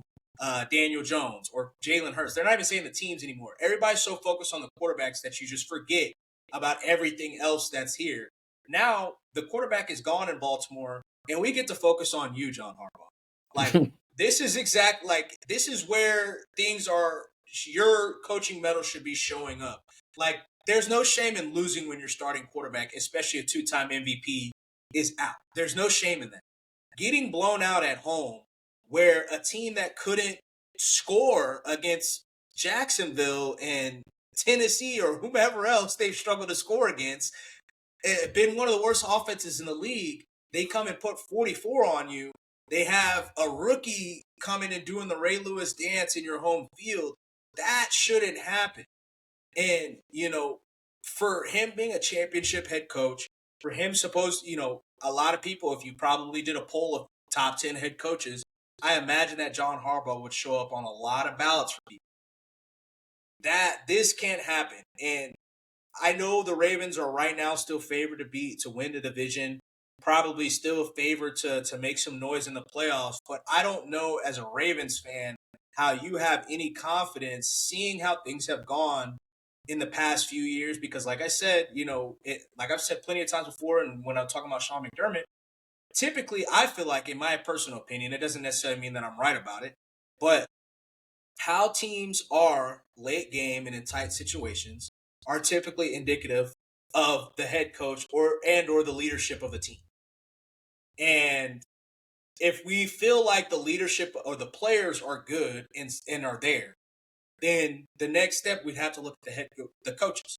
Daniel Jones or Jalen Hurts. They're not even saying the teams anymore. Everybody's so focused on the quarterbacks that you just forget about everything else that's here. Now, the quarterback is gone in Baltimore, and we get to focus on you, John Harbaugh. Like, this is where things are, your coaching medal should be showing up. Like, there's no shame in losing when your starting quarterback, especially a two-time MVP, is out. There's no shame in that. Getting blown out at home, where a team that couldn't score against Jacksonville and Tennessee or whomever else they've struggled to score against, been one of the worst offenses in the league, they come and put 44 on you. They have a rookie coming and doing the Ray Lewis dance in your home field. That shouldn't happen. And, for him being a championship head coach, for him a lot of people, if you probably did a poll of top 10 head coaches, I imagine that John Harbaugh would show up on a lot of ballots for people. This can't happen. And I know the Ravens are right now still favored to win the division, probably still favored to make some noise in the playoffs. But I don't know, as a Ravens fan, how you have any confidence seeing how things have gone in the past few years. Because like I said, like I've said plenty of times before, and when I'm talking about Sean McDermott, typically I feel like, in my personal opinion, it doesn't necessarily mean that I'm right about it, but how teams are late game and in tight situations are typically indicative of the head coach or the leadership of the team. And if we feel like the leadership or the players are good and are there, then the next step we'd have to look at the coaches.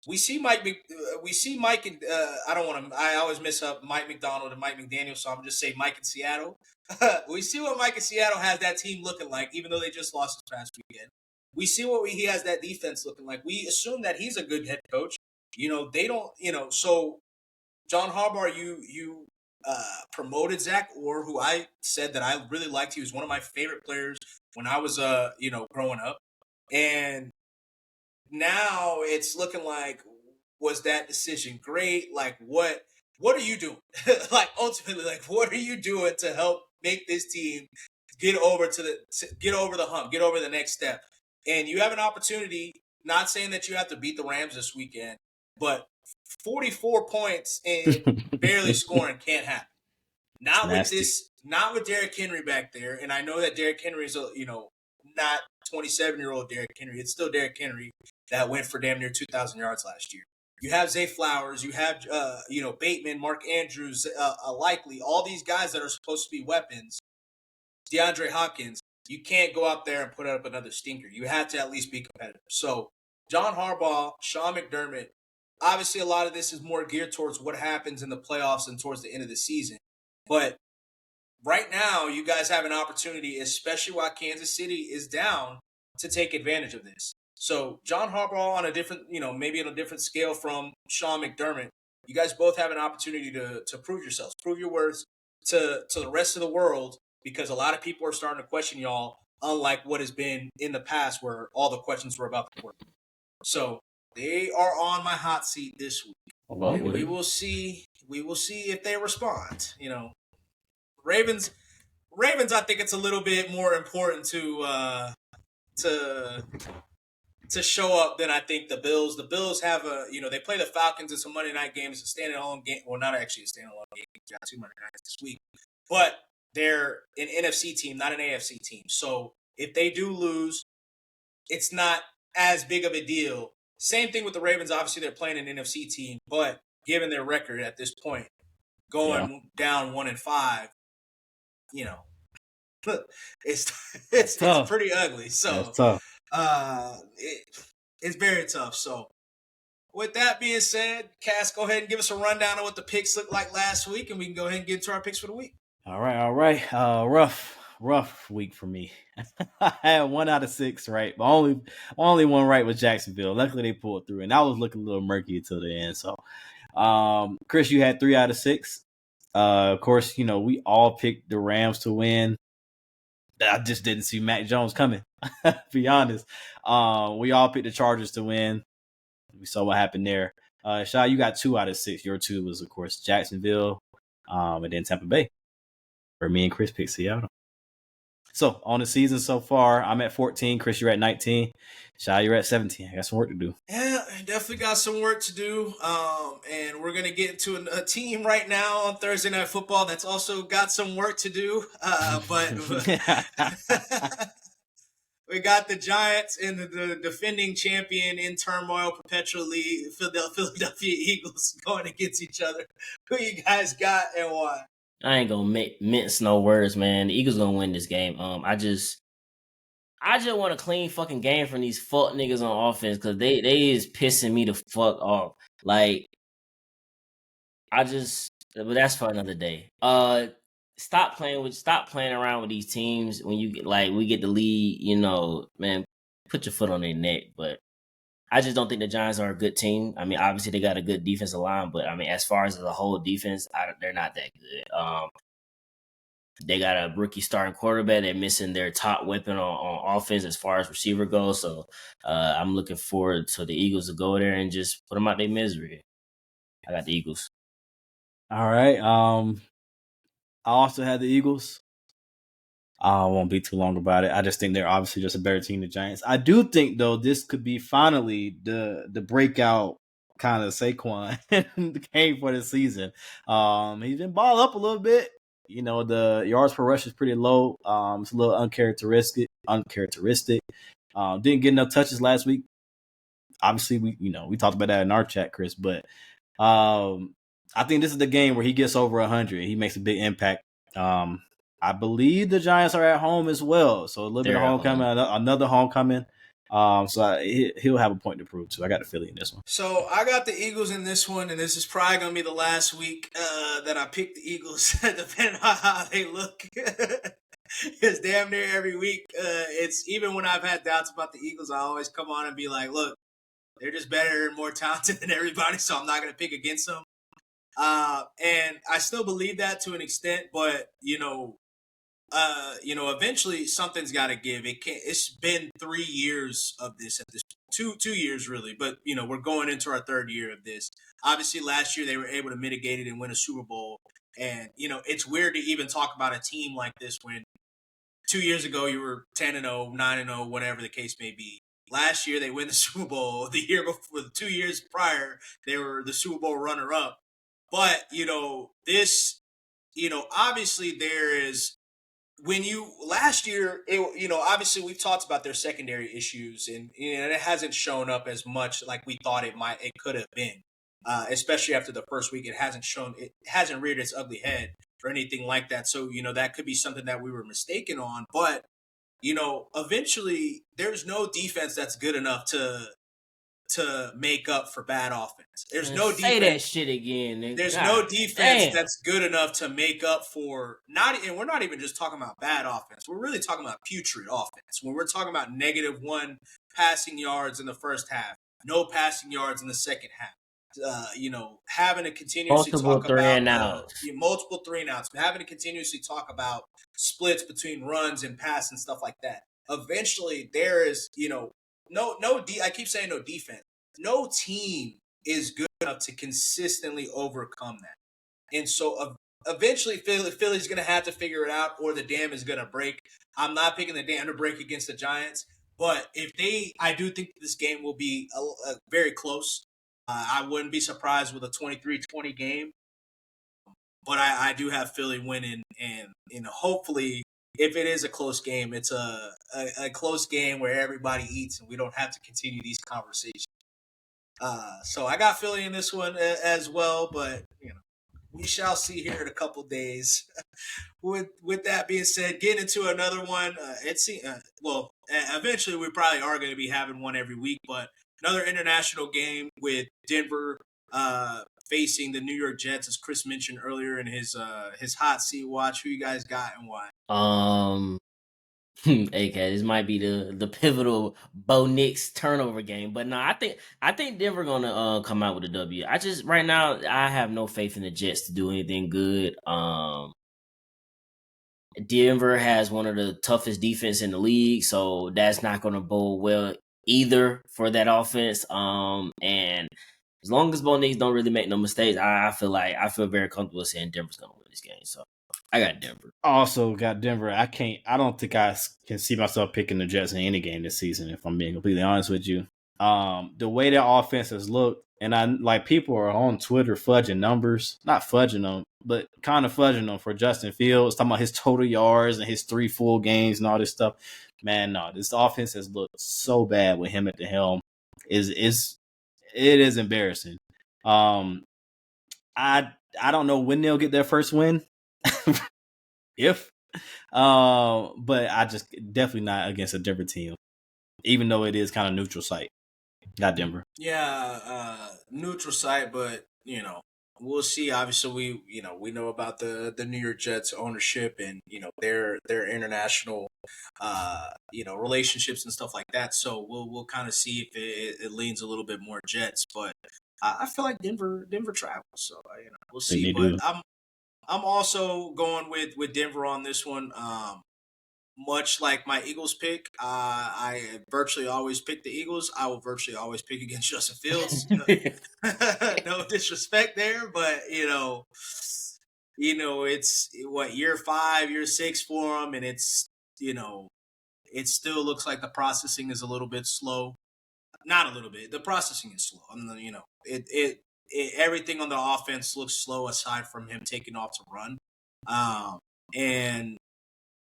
We see Mike and I always mess up Mike McDonald and Mike McDaniel, so I'm going to just say Mike in Seattle. We see what Mike in Seattle has that team looking like, even though they just lost this past weekend. We see what he has that defense looking like. We assume that he's a good head coach. They don't, so John Harbaugh, you promoted Zach Orr, who I said that I really liked. He was one of my favorite players when I was, growing up. And now it's looking like, was that decision great? Like, what are you doing? Like, ultimately, like, what are you doing to help make this team get over the hump, get over the next step? And you have an opportunity, not saying that you have to beat the Rams this weekend, but 44 points and barely scoring can't happen. Not with Derrick Henry back there. And I know that Derrick Henry is, not 27-year-old Derrick Henry. It's still Derrick Henry that went for damn near 2,000 yards last year. You have Zay Flowers. You have, Bateman, Mark Andrews, Likely, all these guys that are supposed to be weapons. DeAndre Hopkins. You can't go out there and put up another stinker. You have to at least be competitive. So John Harbaugh, Sean McDermott, obviously a lot of this is more geared towards what happens in the playoffs and towards the end of the season. But right now, you guys have an opportunity, especially while Kansas City is down, to take advantage of this. So John Harbaugh on a different, maybe on a different scale from Sean McDermott, you guys both have an opportunity to prove yourselves, prove your worth to the rest of the world, because a lot of people are starting to question y'all, unlike what has been in the past where all the questions were about the work. So they are on my hot seat this week. Well, we will see. We will see if they respond. Ravens. I think it's a little bit more important to to show up than I think the Bills. The Bills have they play the Falcons in some Monday night games, a standalone game. Well, not actually a standalone game. We got 2 Monday nights this week, but they're an NFC team, not an AFC team. So if they do lose, it's not as big of a deal. Same thing with the Ravens. Obviously, they're playing an NFC team, but given their record at this point, going down 1-5, it's pretty ugly. So That's tough. It's very tough. So with that being said, Cass, go ahead and give us a rundown of what the picks looked like last week, and we can go ahead and get into our picks for the week. All right. Rough week for me. I had 1 out of 6 right, but only one right was Jacksonville. Luckily, they pulled through, and I was looking a little murky until the end. So, Chris, you had 3 out of 6. Of course, we all picked the Rams to win. I just didn't see Mac Jones coming, to be honest. We all picked the Chargers to win. We saw what happened there. Shai, you got 2 out of 6. Your 2 was, of course, Jacksonville, and then Tampa Bay. For me and Chris picked Seattle. So, on the season so far, I'm at 14. Chris, you're at 19. Shai, you're at 17. I got some work to do. Yeah, definitely got some work to do. And we're going to get into a team right now on Thursday Night Football that's also got some work to do. But we got the Giants and the defending champion in turmoil perpetually, Philadelphia Eagles, going against each other. Who you guys got and why? I ain't gonna mince no words, man. The Eagles gonna win this game. I just want a clean fucking game from these fuck niggas on offense because they is pissing me the fuck off. Like, but that's for another day. Stop playing around with these teams when you we get the lead. Man, put your foot on their neck. But I just don't think the Giants are a good team. I mean, obviously they got a good defensive line, but I mean, as far as the whole defense, they're not that good. They got a rookie starting quarterback. They're missing their top weapon on offense as far as receiver goes. So I'm looking forward to the Eagles to go there and just put them out their misery. I got the Eagles. All right. I also had the Eagles. I won't be too long about it. I just think they're obviously just a better team than the Giants. I do think, though, this could be finally the breakout kind of Saquon game for the season. He's been balled up a little bit. The yards per rush is pretty low. It's a little uncharacteristic. Didn't get enough touches last week. Obviously, we talked about that in our chat, Chris. But I think this is the game where he gets over 100. He makes a big impact. I believe the Giants are at home as well. So a little bit of homecoming, another homecoming. So he'll have a point to prove too. I got the Philly in this one. So I got the Eagles in this one, and this is probably going to be the last week that I pick the Eagles, depending on how they look. It's damn near every week. It's even when I've had doubts about the Eagles, I always come on and be like, look, they're just better and more talented than everybody, so I'm not going to pick against them. And I still believe that to an extent, but eventually something's got to give. It's been 3 years of this at this 2 years really, but we're going into our 3rd year of this. Obviously, last year they were able to mitigate it and win a Super Bowl, and it's weird to even talk about a team like this when 2 years ago you were 10-0, 9-0, whatever the case may be. Last year they win the Super Bowl. The year before, 2 years prior, they were the Super Bowl runner-up. But this, obviously there is. Last year, obviously we've talked about their secondary issues, and it hasn't shown up as much like we thought it could have been, especially after the first week. It hasn't reared its ugly head or anything like that. So, that could be something that we were mistaken on. But, eventually there's no defense that's good enough to make up for bad offense. There's no defense. Say that shit again. Nigga. There's no defense that's good enough to make up for and we're not even just talking about bad offense. We're really talking about putrid offense. When we're talking about -1 passing yards in the first half, no passing yards in the second half. Having to continuously talk about multiple 3-and-outs, having to continuously talk about splits between runs and pass and stuff like that. Eventually, there is I keep saying no defense. No team is good enough to consistently overcome that. And so eventually Philly's going to have to figure it out, or the dam is going to break. I'm not picking the dam to break against the Giants, But I do think this game will be very close. I wouldn't be surprised with a 23-20 game. But I do have Philly winning, and hopefully, if it is a close game, it's a close game where everybody eats and we don't have to continue these conversations. So I got Philly in this one as well, but we shall see here in a couple days. With that being said, getting into another one, eventually we probably are going to be having one every week, but another international game with Denver facing the New York Jets, as Chris mentioned earlier in his hot seat watch. Who you guys got and why? AK, this might be the pivotal Bo Nix turnover game, but no, I think Denver gonna come out with a W. I just right now I have no faith in the Jets to do anything good. Denver has one of the toughest defense in the league, so that's not gonna bode well either for that offense. And as long as Bo Nix don't really make no mistakes, I feel very comfortable saying Denver's gonna win this game. So I got Denver. Also got Denver. I don't think I can see myself picking the Jets in any game this season, if I'm being completely honest with you. The way their offense has looked, and people are on Twitter fudging numbers, not fudging them, but kind of fudging them for Justin Fields, talking about his total yards and his 3 full games and all this stuff. Man, no, this offense has looked so bad with him at the helm. It is embarrassing. I don't know when they'll get their first win. But I just definitely not against a Denver team, even though it is kind of neutral site. Got Denver. Yeah, neutral site, but we'll see. Obviously, we know about the New York Jets ownership and their international relationships and stuff like that. So we'll kind of see if it leans a little bit more Jets, but I feel like Denver travels. So we'll see. But I'm also going with Denver on this one. Much like my Eagles pick, I virtually always pick the Eagles. I will virtually always pick against Justin Fields. No disrespect there, but it's what year 5, year 6 for him, and it's it still looks like the processing is a little bit slow. Not a little bit. The processing is slow. It everything on the offense looks slow aside from him taking off to run. And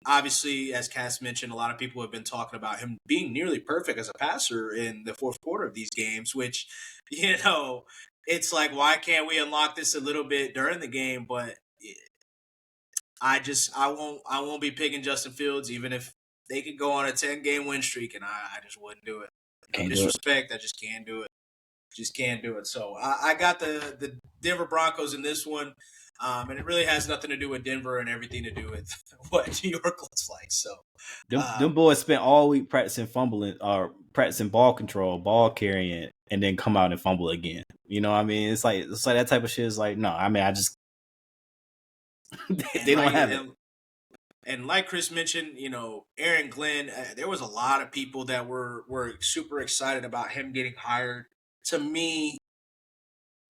obviously, as Cass mentioned, a lot of people have been talking about him being nearly perfect as a passer in the fourth quarter of these games, which, it's like, why can't we unlock this a little bit during the game? But I won't be picking Justin Fields, even if they could go on a 10-game win streak, and I just wouldn't do it. No disrespect, I just can't do it. Just can't do it. So I got the Denver Broncos in this one. And it really has nothing to do with Denver and everything to do with what New York looks like. So them boys spent all week practicing fumbling or practicing ball control, ball carrying, and then come out and fumble again. You know what I mean? It's like that type of shit is like, no, I mean, I just they don't have it. And like Chris mentioned, Aaron Glenn, there was a lot of people that were super excited about him getting hired. To me,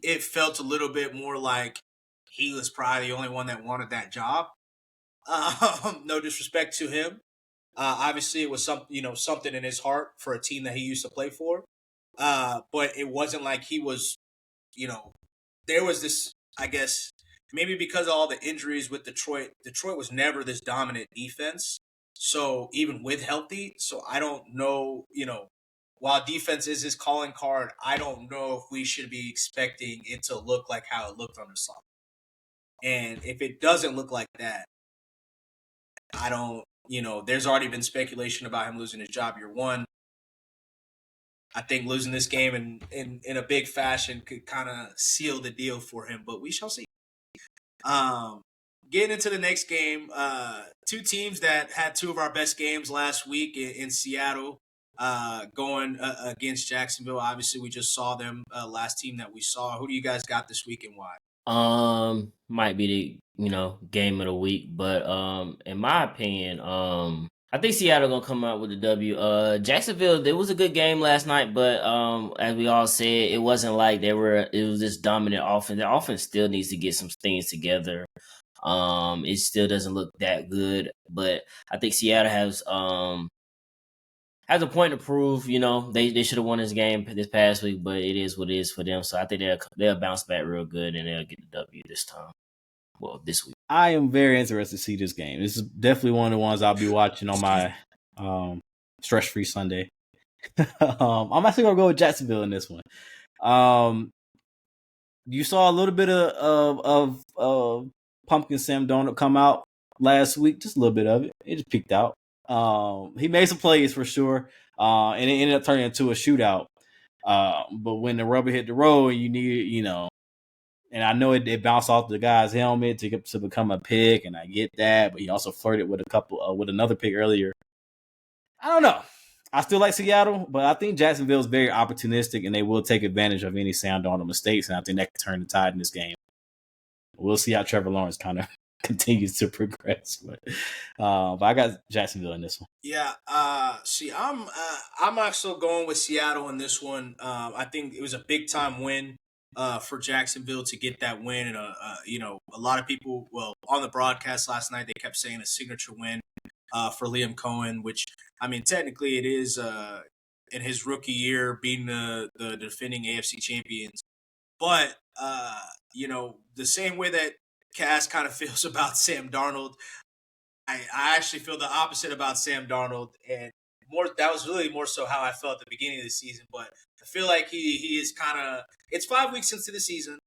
it felt a little bit more like he was probably the only one that wanted that job. No disrespect to him. Obviously, it was something in his heart for a team that he used to play for. But it wasn't like he was, there was this, I guess, maybe because of all the injuries with Detroit was never this dominant defense. So even with healthy, so I don't know, while defense is his calling card, I don't know if we should be expecting it to look like how it looked under Slot. And if it doesn't look like that, I don't, there's already been speculation about him losing his job year 1. I think losing this game in a big fashion could kind of seal the deal for him, but we shall see. Getting into the next game, 2 teams that had 2 of our best games last week in Seattle, going against Jacksonville. Obviously, we just saw them, last team that we saw. Who do you guys got this week and why? Might be the game of the week, but in my opinion, I think Seattle gonna come out with a W. Jacksonville, there was a good game last night, but as we all said, it wasn't like it was this dominant offense. The offense still needs to get some things together. It still doesn't look that good, but I think Seattle has a point to prove. They should have won this game this past week, but it is what it is for them. So I think they'll bounce back real good and they'll get the W this time. Well, this week. I am very interested to see this game. This is definitely one of the ones I'll be watching on my stress-free Sunday. I'm actually gonna go with Jacksonville in this one. You saw a little bit of Pumpkin Sam Donald come out last week, just a little bit of it. It just peeked out. He made some plays for sure, and it ended up turning into a shootout. But when the rubber hit the road, and you need, and I know it bounced off the guy's helmet to become a pick, and I get that. But he also flirted with with another pick earlier. I don't know. I still like Seattle, but I think Jacksonville is very opportunistic, and they will take advantage of any Sam Darnold mistakes, and I think that could turn the tide in this game. We'll see how Trevor Lawrence kind of continues to progress, but I got Jacksonville in this one. Yeah, I'm actually going with Seattle in this one. I think it was a big time win for Jacksonville to get that win, and a lot of people, on the broadcast last night, they kept saying a signature win for Liam Cohen, which, I mean, technically it is in his rookie year being the defending AFC champions. But, the same way that Cass kind of feels about Sam Darnold, I actually feel the opposite about Sam Darnold. And that was really more so how I felt at the beginning of the season. But I feel like he is kind of – it's 5 weeks into the season.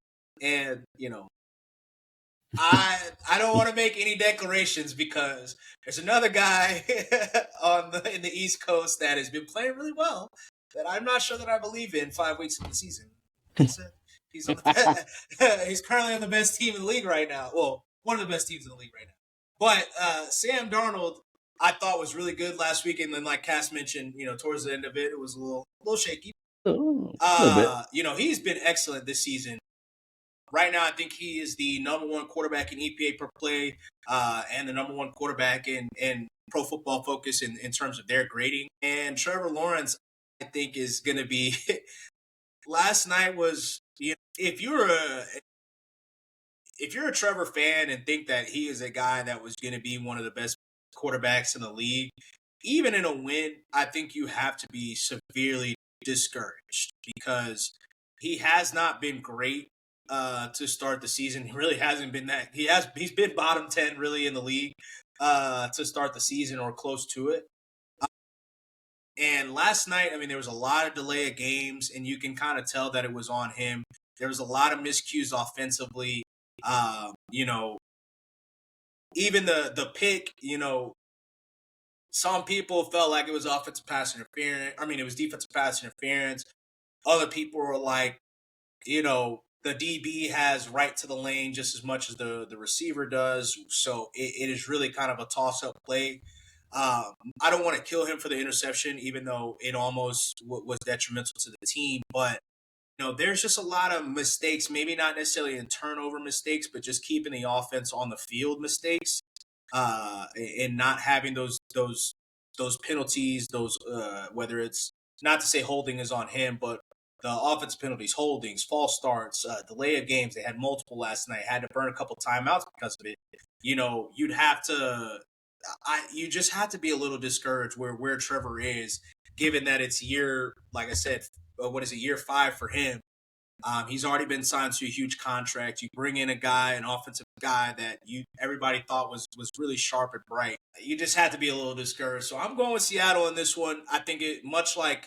And, I don't want to make any declarations because there's another guy in the East Coast that has been playing really well that I'm not sure that I believe in 5 weeks into the season. He's currently on the best team in the league right now. Well, one of the best teams in the league right now. But Sam Darnold, I thought was really good last week, and then like Cass mentioned, towards the end of it, it was a little shaky. A little bit. He's been excellent this season. Right now, I think he is the number one quarterback in EPA per play, and the number one quarterback in Pro Football Focus in terms of their grading. And Trevor Lawrence, I think, is going to be. Last night was, if you're a Trevor fan and think that he is a guy that was going to be one of the best quarterbacks in the league, even in a win, I think you have to be severely discouraged because he has not been great to start the season. He really hasn't been that. He's been bottom 10 really in the league to start the season or close to it. And last night, I mean, there was a lot of delay of games, and you can kind of tell that it was on him. There was a lot of miscues offensively. Even the pick, some people felt like it was offensive pass interference. I mean, it was defensive pass interference. Other people were like, the DB has right to the lane just as much as the receiver does. So it is really kind of a toss-up play. I don't want to kill him for the interception, even though it almost was detrimental to the team. But, there's just a lot of mistakes, maybe not necessarily in turnover mistakes, but just keeping the offense on the field mistakes and not having those penalties, whether it's not to say holding is on him, but the offense penalties, holdings, false starts, delay of games. They had multiple last night, had to burn a couple timeouts because of it. You'd have to you just have to be a little discouraged where Trevor is, given that it's year 5 for him. He's already been signed to a huge contract. You bring in an offensive guy that everybody thought was really sharp and bright. You just have to be a little discouraged. So I'm going with Seattle in this one. I think it much like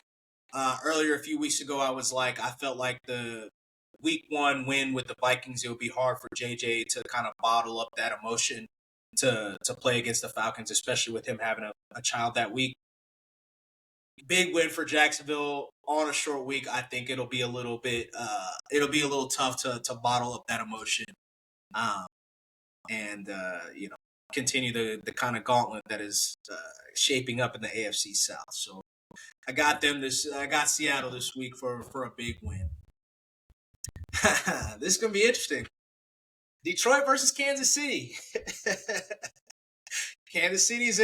earlier a few weeks ago, I felt like the week 1 win with the Vikings, it would be hard for JJ to kind of bottle up that emotion to play against the Falcons, especially with him having a child that week. Big win for Jacksonville on a short week. I think it'll be a little tough to bottle up that emotion, and continue the kind of gauntlet that is shaping up in the AFC South. So I got Seattle this week for a big win. This is gonna be interesting. Detroit versus Kansas City. Kansas City's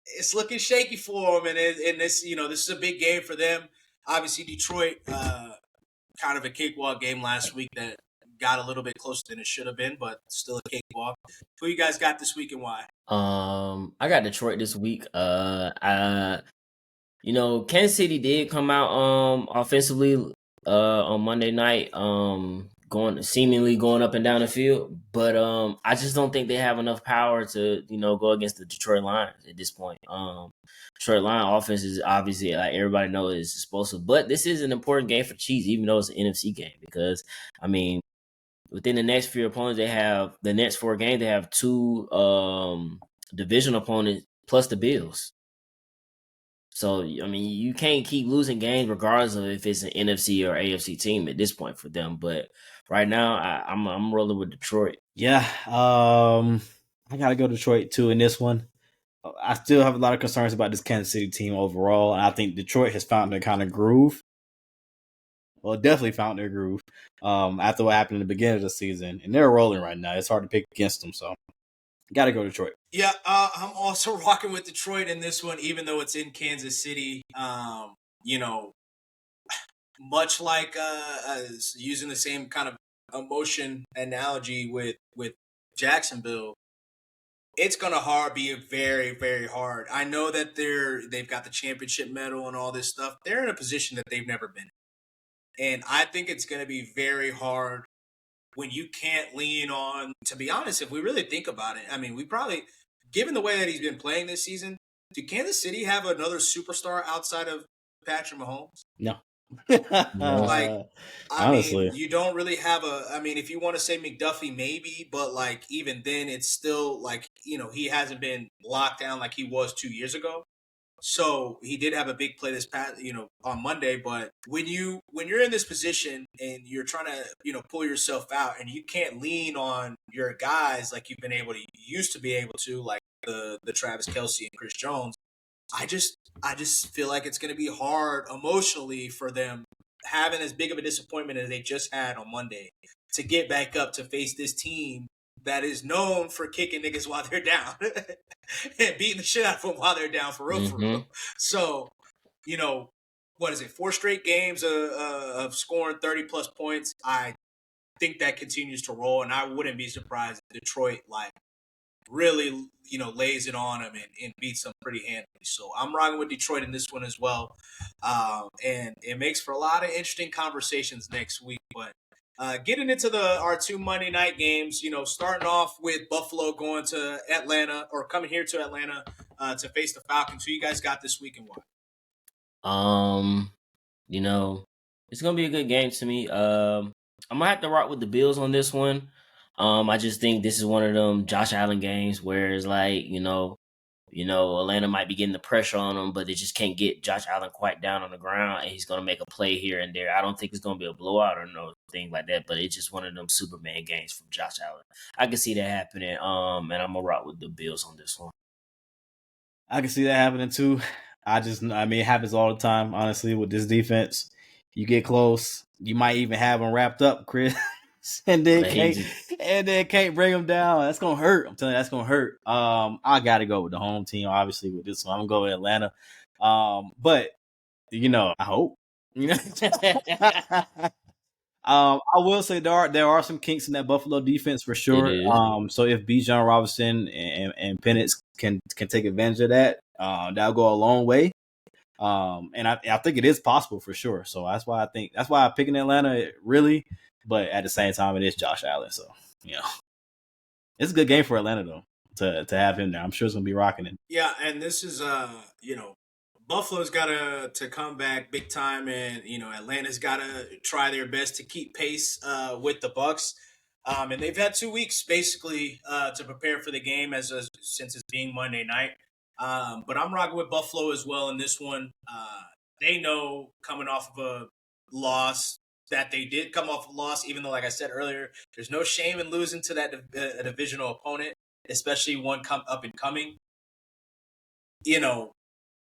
it's looking shaky for them, and this is a big game for them. Obviously, Detroit kind of a cakewalk game last week that got a little bit closer than it should have been, but still a cakewalk. Who you guys got this week and why? I got Detroit this week. Kansas City did come out offensively on Monday night, going up and down the field, but I just don't think they have enough power to go against the Detroit Lions at this point. Detroit Lions offense is obviously, like everybody knows, is explosive, but this is an important game for Chiefs, even though it's an NFC game, because I mean, within the next few opponents, they have the next 4 games. They have 2 division opponents plus the Bills. So, I mean, you can't keep losing games regardless of if it's an NFC or AFC team at this point for them. But right now, I'm rolling with Detroit. Yeah, I gotta go Detroit too in this one. I still have a lot of concerns about this Kansas City team overall, and I think Detroit has found their kind of groove. Well, definitely found their groove after what happened in the beginning of the season, and they're rolling right now. It's hard to pick against them, so got to go Detroit. Yeah, I'm also rocking with Detroit in this one, even though it's in Kansas City. Much like using the same kind of emotion analogy with Jacksonville, it's gonna be very, very hard. I know that they've got the championship medal and all this stuff. They're in a position that they've never been in, and I think it's gonna be very hard when you can't lean on. To be honest, if we really think about it, I mean, we probably, given the way that he's been playing this season, do Kansas City have another superstar outside of Patrick Mahomes? No. Honestly, you don't really have if you want to say McDuffie, maybe, but like even then, it's still like, he hasn't been locked down like he was 2 years ago. So he did have a big play this past, on Monday. But when you're in this position and you're trying to, pull yourself out, and you can't lean on your guys like you used to be able to, like the Travis Kelce and Chris Jones. I just feel like it's going to be hard emotionally for them, having as big of a disappointment as they just had on Monday, to get back up to face this team that is known for kicking niggas while they're down and beating the shit out of them while they're down, for real, for real. So, what is it? 4 straight games of scoring 30-plus points. I think that continues to roll, and I wouldn't be surprised if Detroit, really, lays it on them and beats them pretty handily. So I'm rocking with Detroit in this one as well. And it makes for a lot of interesting conversations next week. But getting into our 2 Monday night games, starting off with Buffalo going to Atlanta, or coming here to Atlanta to face the Falcons. Who you guys got this week and why? It's going to be a good game to me. I'm going to have to rock with the Bills on this one. I just think this is one of them Josh Allen games where it's like, Atlanta might be getting the pressure on him, but they just can't get Josh Allen quite down on the ground, and he's going to make a play here and there. I don't think it's going to be a blowout or no thing like that, but it's just one of them Superman games from Josh Allen. I can see that happening, and I'm going to rock with the Bills on this one. I can see that happening too. It happens all the time, honestly, with this defense. You get close, you might even have them wrapped up, Chris. and then can't bring them down. That's gonna hurt. I'm telling you, that's gonna hurt. I gotta go with the home team, obviously, with this one. I'm gonna go with Atlanta. But I hope. I will say there are some kinks in that Buffalo defense for sure. So if Bijan Robinson and Penix can take advantage of that, that'll go a long way. And I think it is possible for sure. So that's why I'm picking Atlanta, really. But at the same time, it is Josh Allen. So, it's a good game for Atlanta, though, to have him there. I'm sure it's going to be rocking it. Yeah, and this is, Buffalo's got to come back big time, and, Atlanta's got to try their best to keep pace with the Bucs. And they've had 2 weeks, basically, to prepare for the game since it's being Monday night. But I'm rocking with Buffalo as well in this one. They know, coming off of a loss, that they did come off a loss, even though, like I said earlier, there's no shame in losing to that a divisional opponent, especially one up and coming.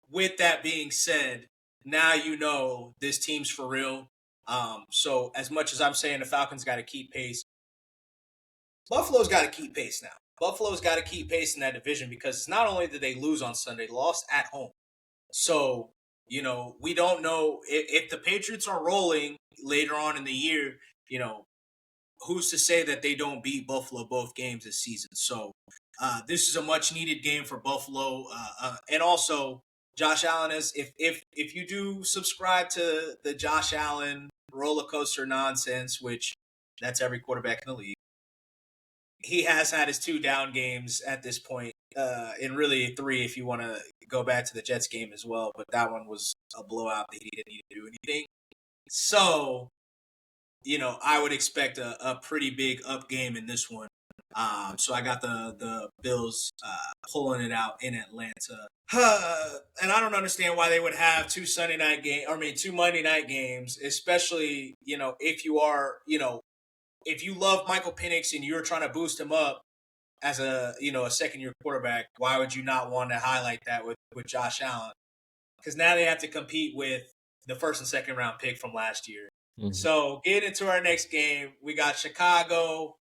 With that being said, now this team's for real. So as much as I'm saying the Falcons got to keep pace, Buffalo's got to keep pace now. Buffalo's got to keep pace in that division, because not only did they lose on Sunday, they lost at home. So, we don't know if the Patriots are rolling later on in the year. who's to say that they don't beat Buffalo both games this season? So this is a much needed game for Buffalo, and also Josh Allen is if you do subscribe to the Josh Allen roller coaster nonsense, which that's every quarterback in the league. He has had his 2 down games at this point, and really 3 if you want to go back to the Jets game as well. But that one was a blowout that he didn't need to do anything. So, I would expect a pretty big up game in this one. So I got the Bills pulling it out in Atlanta. And I don't understand why they would have 2 Monday night games, especially, if you are, if you love Michael Penix and you're trying to boost him up as a second year quarterback, why would you not want to highlight that with Josh Allen? Because now they have to compete with the first and second round pick from last year. Mm-hmm. So getting into our next game, we got Chicago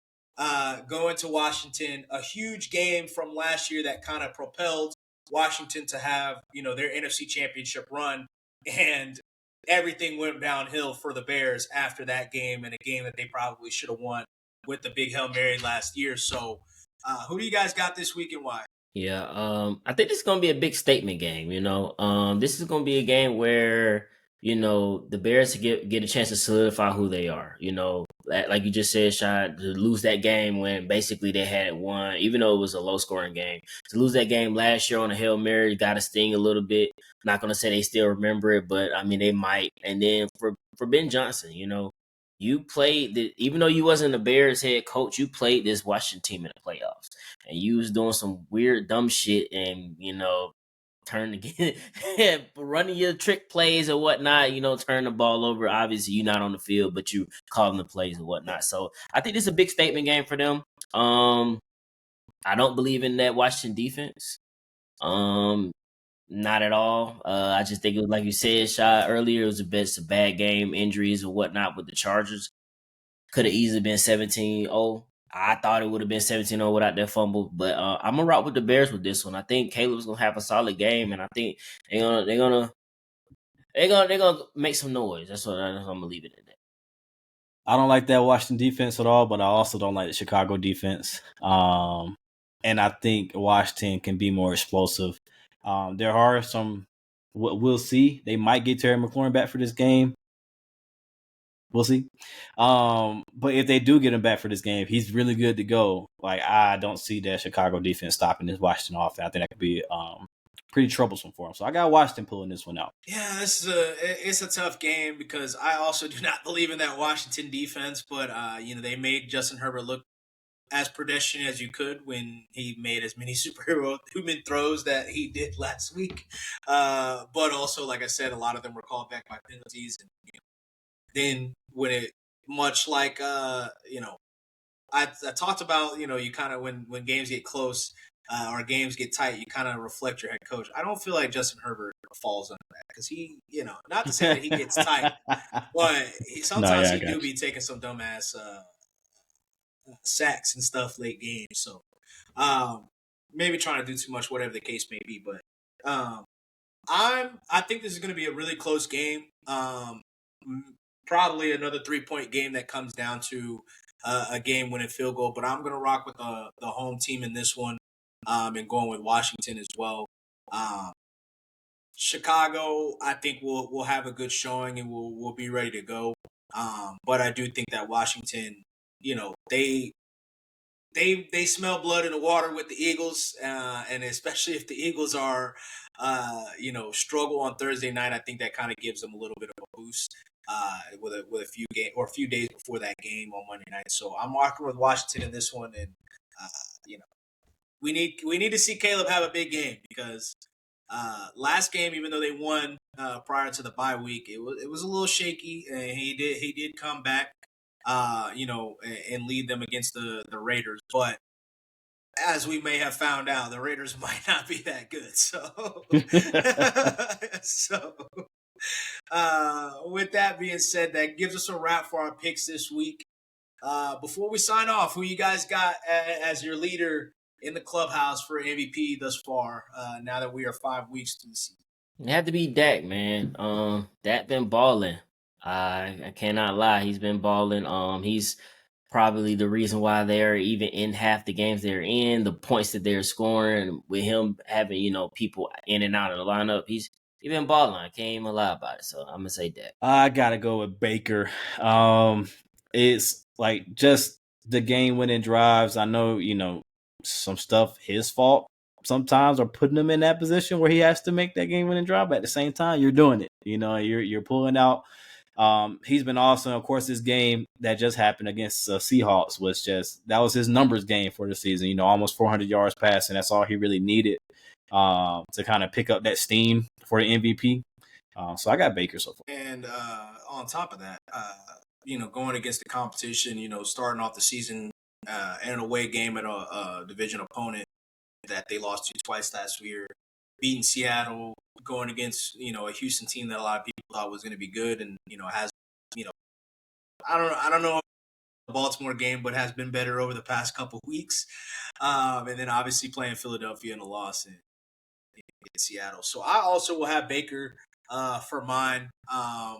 going to Washington, a huge game from last year that kind of propelled Washington to have, their NFC Championship run, and everything went downhill for the Bears after that game, and a game that they probably should have won with the big Hail Mary last year. So who do you guys got this week and why? Yeah, I think this is going to be a big statement game, This is going to be a game where, the Bears get a chance to solidify who they are, Like you just said, Shad, to lose that game when basically they had won, even though it was a low-scoring game. To lose that game last year on a Hail Mary got to sting a little bit. I'm not going to say they still remember it, but, they might. And then for Ben Johnson, you played, even though you wasn't the Bears head coach, you played this Washington team in the playoffs. And you was doing some weird, dumb shit and, running your trick plays or whatnot, turn the ball over. Obviously, you're not on the field, but you calling the plays and whatnot. So I think this is a big statement game for them. I don't believe in that Washington defense. Not at all. I just think it was, like you said, Shot earlier, it was a bad game, injuries or whatnot with the Chargers. Could have easily been 17-0. I thought it would have been 17-0 without that fumble, but I'm gonna rock with the Bears with this one. I think Caleb's gonna have a solid game, and I think they're gonna make some noise. That's what I'm gonna leave it at that. I don't like that Washington defense at all, but I also don't like the Chicago defense. And I think Washington can be more explosive. There are some. We'll see. They might get Terry McLaurin back for this game. We'll see. But if they do get him back for this game, he's really good to go. Like, I don't see that Chicago defense stopping this Washington offense. I think that could be pretty troublesome for him. So I got Washington pulling this one out. Yeah, it's a tough game because I also do not believe in that Washington defense. But they made Justin Herbert look as pedestrian as you could when he made as many human throws that he did last week. But also, like I said, a lot of them were called back by penalties, and then when it, much like I talked about, you kind of when games get close or games get tight, you kind of reflect your head coach. I don't feel like Justin Herbert falls under that because he, not to say that he gets tight, but sometimes he do be taking some dumbass sacks and stuff late games. So maybe trying to do too much, whatever the case may be. But I think this is going to be a really close game. Probably another 3-point game that comes down to a game-winning field goal. But I'm going to rock with the home team in this one and going with Washington as well. Chicago, I think we'll have a good showing and we'll be ready to go. But I do think that Washington, they smell blood in the water with the Eagles, and especially if the Eagles are, struggle on Thursday night, I think that kind of gives them a little bit of a boost with a few days before that game on Monday night. So I'm rocking with Washington in this one, and we need to see Caleb have a big game because last game, even though they won prior to the bye week, it was a little shaky, and he did come back. And lead them against the Raiders. But as we may have found out, the Raiders might not be that good. So, with that being said, that gives us a wrap for our picks this week. Before we sign off, who you guys got as your leader in the clubhouse for MVP thus far, now that we are 5 weeks to the season? It had to be Dak, man. Dak been balling. I cannot lie. He's been balling. He's probably the reason why they're even in half the games they're in, the points that they're scoring, with him having, people in and out of the lineup. He's been balling. I can't even lie about it. So I'm going to say that. I got to go with Baker. It's like just the game-winning drives. I know, some stuff his fault sometimes are putting him in that position where he has to make that game-winning drive. But at the same time, you're doing it. You're pulling out. He's been awesome. Of course, this game that just happened against Seahawks that was his numbers game for the season. Almost 400 yards passing. That's all he really needed to kind of pick up that steam for the MVP. So I got Baker so far. And on top of that, going against the competition, starting off the season in an away game at a division opponent that they lost to twice last year, beating Seattle, going against, a Houston team that a lot of people thought was going to be good and, has, I don't know the Baltimore game, but has been better over the past couple of weeks. And then obviously playing Philadelphia in a loss in Seattle. So I also will have Baker for mine. 4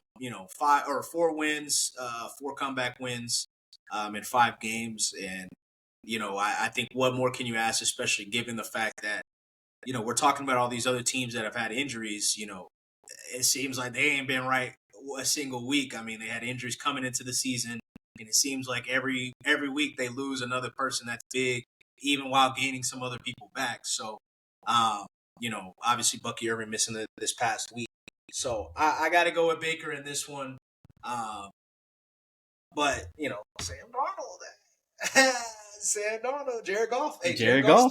wins, 4 comeback wins in 5 games. And, I think what more can you ask, especially given the fact that, we're talking about all these other teams that have had injuries. It seems like they ain't been right a single week. I mean, they had injuries coming into the season, and it seems like every week they lose another person that's big, even while gaining some other people back. So, obviously Bucky Irving missing this past week. So I got to go with Baker in this one. But, Sam Darnold. Sam Darnold, Jared Goff. Hey, Jared Goff.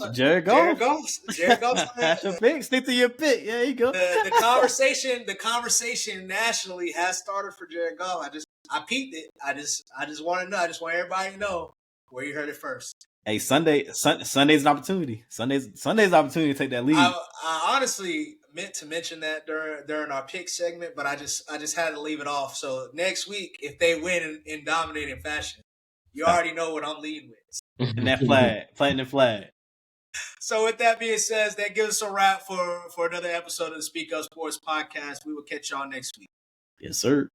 That's your pick. Stick to your pick. Yeah, you go. The conversation nationally has started for Jared Goff. I peeped it. I just want to know. I just want everybody to know where you heard it first. Hey, Sunday's an opportunity. Sunday's an opportunity to take that lead. I honestly meant to mention that during our pick segment, but I just had to leave it off. So next week, if they win in dominating fashion, you already know what I'm leading with. And that flag, planting the flag. So with that being said, that gives us a wrap for another episode of the Speak Up Sports Podcast. We will catch y'all next week. Yes, sir.